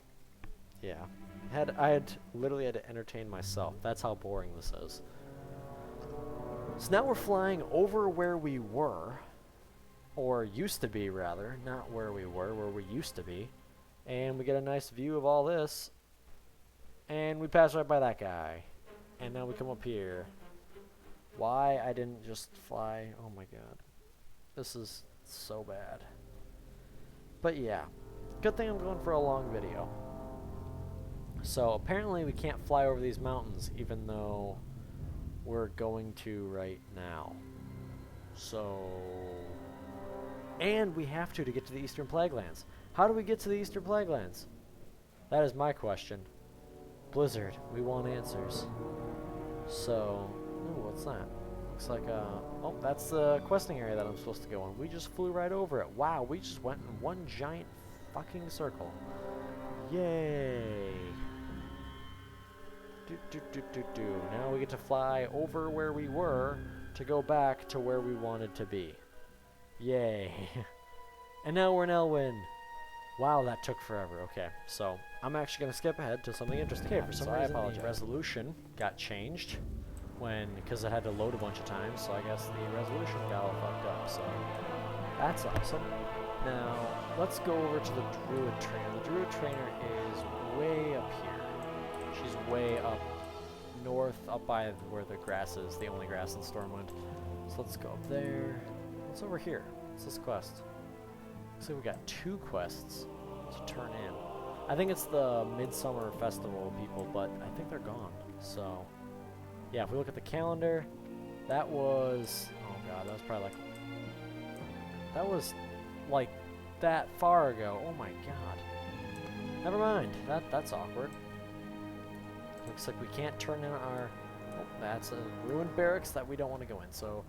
yeah, I literally had to entertain myself. That's how boring this is. So now we're flying over where we were, or used to be rather, not where we were, where we used to be, and we get a nice view of all this, and we pass right by that guy, and now we come up here. Why I didn't just fly? Oh my god. This is so bad. But yeah. Good thing I'm going for a long video. So apparently we can't fly over these mountains even though we're going to right now. So... And we have to get to the Eastern Plaguelands. How do we get to the Eastern Plaguelands? That is my question. Blizzard, we want answers. So... Ooh, what's that? Looks like oh, that's the questing area that I'm supposed to go on. We just flew right over it. Wow, we just went in one giant fucking circle. Yay. Now we get to fly over where we were to go back to where we wanted to be. Yay. And now we're in Elwyn. Wow, that took forever. Okay, so I'm actually going to skip ahead to something interesting. Okay, for some reason the resolution got changed. Because it had to load a bunch of times, so I guess the resolution got all fucked up, so that's awesome. Now, let's go over to the Druid Trainer. The Druid Trainer is way up here. She's way up north, up by where the grass is, the only grass in Stormwind. So let's go up there. What's over here? What's this quest? So we got 2 quests to turn in. I think it's the Midsummer Festival people, but I think they're gone, so... Yeah, if we look at the calendar, that was, oh god, that was probably like, that was like that far ago. Oh my god. Never mind, that's awkward. Looks like we can't turn in our, oh, that's a ruined barracks that we don't want to go in, so,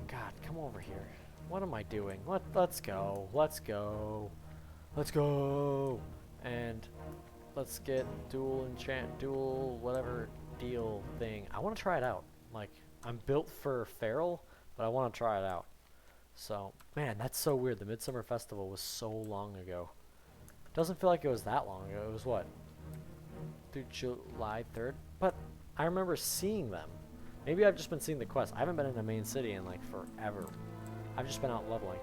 god, come over here. What am I doing? Let's go, let's go, let's go, and let's get dual whatever deal thing. I want to try it out. Like, I'm built for feral, but I want to try it out. So, man, that's so weird. The Midsummer Festival was so long ago. Doesn't feel like it was that long ago. It was what? Through July 3rd? But I remember seeing them. Maybe I've just been seeing the quest. I haven't been in the main city in like forever. I've just been out leveling.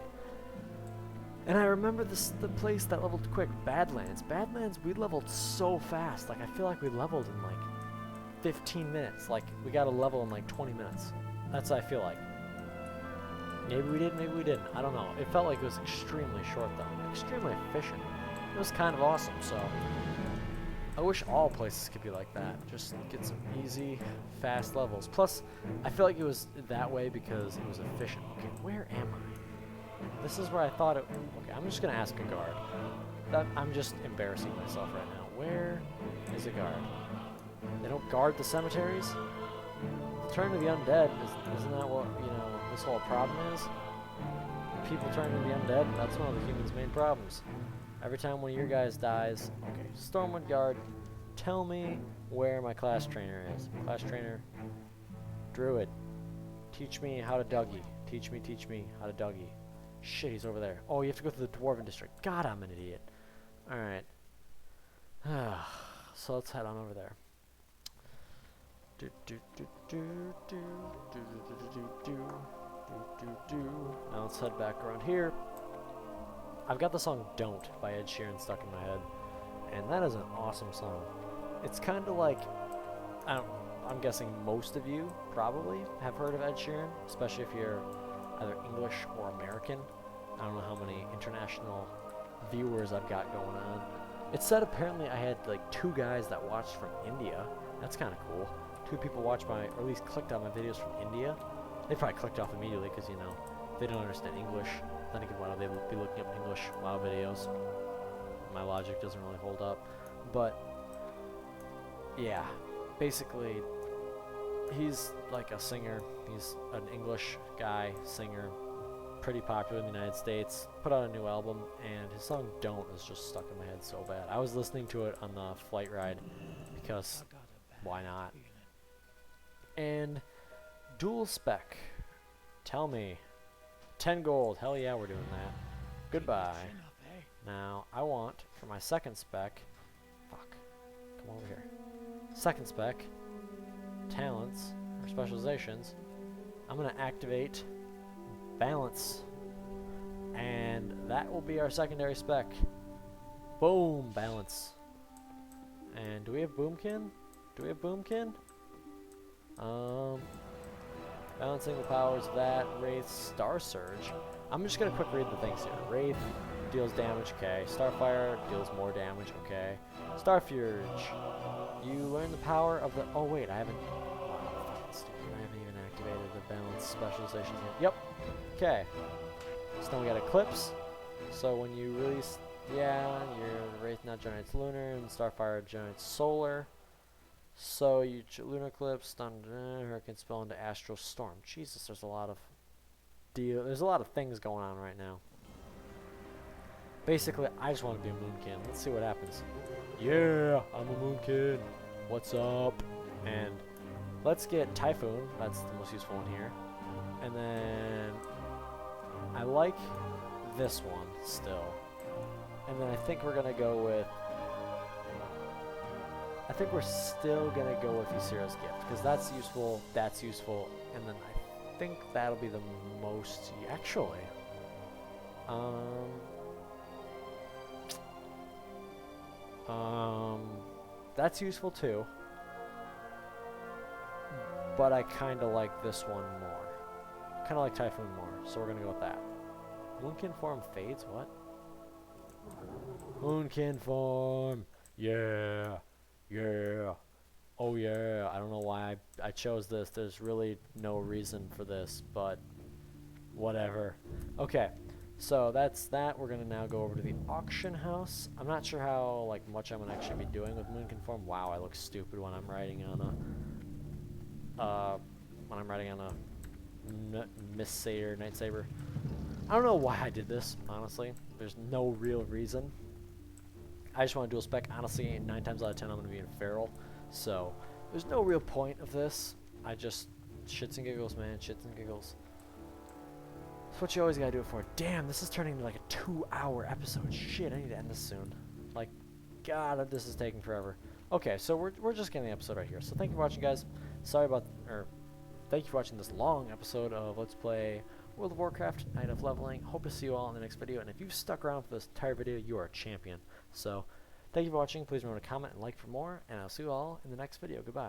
And I remember the place that leveled quick, Badlands. Badlands, we leveled so fast. Like, I feel like we leveled in like 15 minutes. Like, we got a level in like 20 minutes. That's what I feel like. Maybe we did, maybe we didn't. I don't know. It felt like it was extremely short, though. Extremely efficient. it was kind of awesome. So I wish all places could be like that. Just get some easy, fast levels. Plus, I feel like it was that way because it was efficient. Okay, where am I? This is where I thought it... Okay, I'm just going to ask a guard. I'm just embarrassing myself right now. Where is a guard? They don't guard the cemeteries? Turn to the undead, isn't that what, you know, this whole problem is? People turn to the undead, that's one of the humans' main problems. Every time one of your guys dies, okay, Stormwood Guard, tell me where my class trainer is. Class trainer, Druid, teach me how to Dougie. Teach me how to Dougie. Shit, he's over there. Oh, you have to go through the Dwarven District. God, I'm an idiot. Alright. So let's head on over there. Now let's head back around here. I've got the song Don't by Ed Sheeran stuck in my head, and that is an awesome song. It's kind of like, I'm guessing most of you probably have heard of Ed Sheeran, especially if you're either English or American. I don't know how many international viewers I've got going on. It said apparently I had like 2 guys that watched from India. That's kind of cool. 2 people watched my, or at least clicked on my videos from India. They probably clicked off immediately because, you know, they don't understand English. Then again, why would they be looking up English WoW videos? My logic doesn't really hold up. But, yeah, basically, he's like a singer. He's an English guy, singer, pretty popular in the United States. Put out a new album, and his song Don't is just stuck in my head so bad. I was listening to it on the flight ride because why not? And dual spec. Tell me. 10 gold. Hell yeah, we're doing that. Goodbye. Now, I want, for my second spec... Fuck. Come over here. Second spec. Talents, or specializations. I'm going to activate balance. And that will be our secondary spec. Boom! Balance. And do we have Boomkin? Do we have Boomkin? Balancing the powers of that. Wraith, Star Surge. I'm just gonna quick read the things here. Wraith deals damage, okay. Starfire deals more damage, okay. Starfuge. You learn the power of the... Oh wait, I haven't... Wow, fucking stupid. I haven't even activated the balance specializations yet. Yep. Okay. So then we got Eclipse. So when you release... Yeah, your Wraith now generates Lunar, and Starfire generates Solar. So you Lunar Eclipse, stun, Hurricane Spell into Astral Storm. Jesus, there's a lot of there's a lot of things going on right now. Basically, I just want to be a Moonkin. Let's see what happens. Yeah, I'm a Moonkin. What's up? And let's get Typhoon. That's the most useful one here. And then I like this one still. And then I think we're gonna go with. I think we're still going to go with Ysera's Gift, because that's useful, and then I think that'll be the most, actually. That's useful too, but I kind of like this one more. Kind of like Typhoon more, so we're going to go with that. Moonkin form fades, what? Moonkin form, yeah. Yeah. Oh yeah. I don't know why I chose this. There's really no reason for this, but whatever. Okay. So that's that. We're going to now go over to the auction house. I'm not sure how like much I'm going to actually be doing with Moonkin form. Wow, I look stupid when I'm riding on a Miss Satyr, Night Saber. I don't know why I did this, honestly. There's no real reason. I just want to dual spec. Honestly, 9 times out of 10 I'm going to be in Feral. So, there's no real point of this. I just... Shits and giggles, man. Shits and giggles. That's what you always got to do it for. Damn, this is turning into like a 2-hour episode. Shit, I need to end this soon. Like, God, this is taking forever. Okay, so we're just getting the episode right here. So thank you for watching, guys. Sorry about... thank you for watching this long episode of Let's Play World of Warcraft, Night of Leveling. Hope to see you all in the next video. And if you've stuck around for this entire video, you are a champion. So, thank you for watching. Please remember to comment and like for more, and I'll see you all in the next video. Goodbye.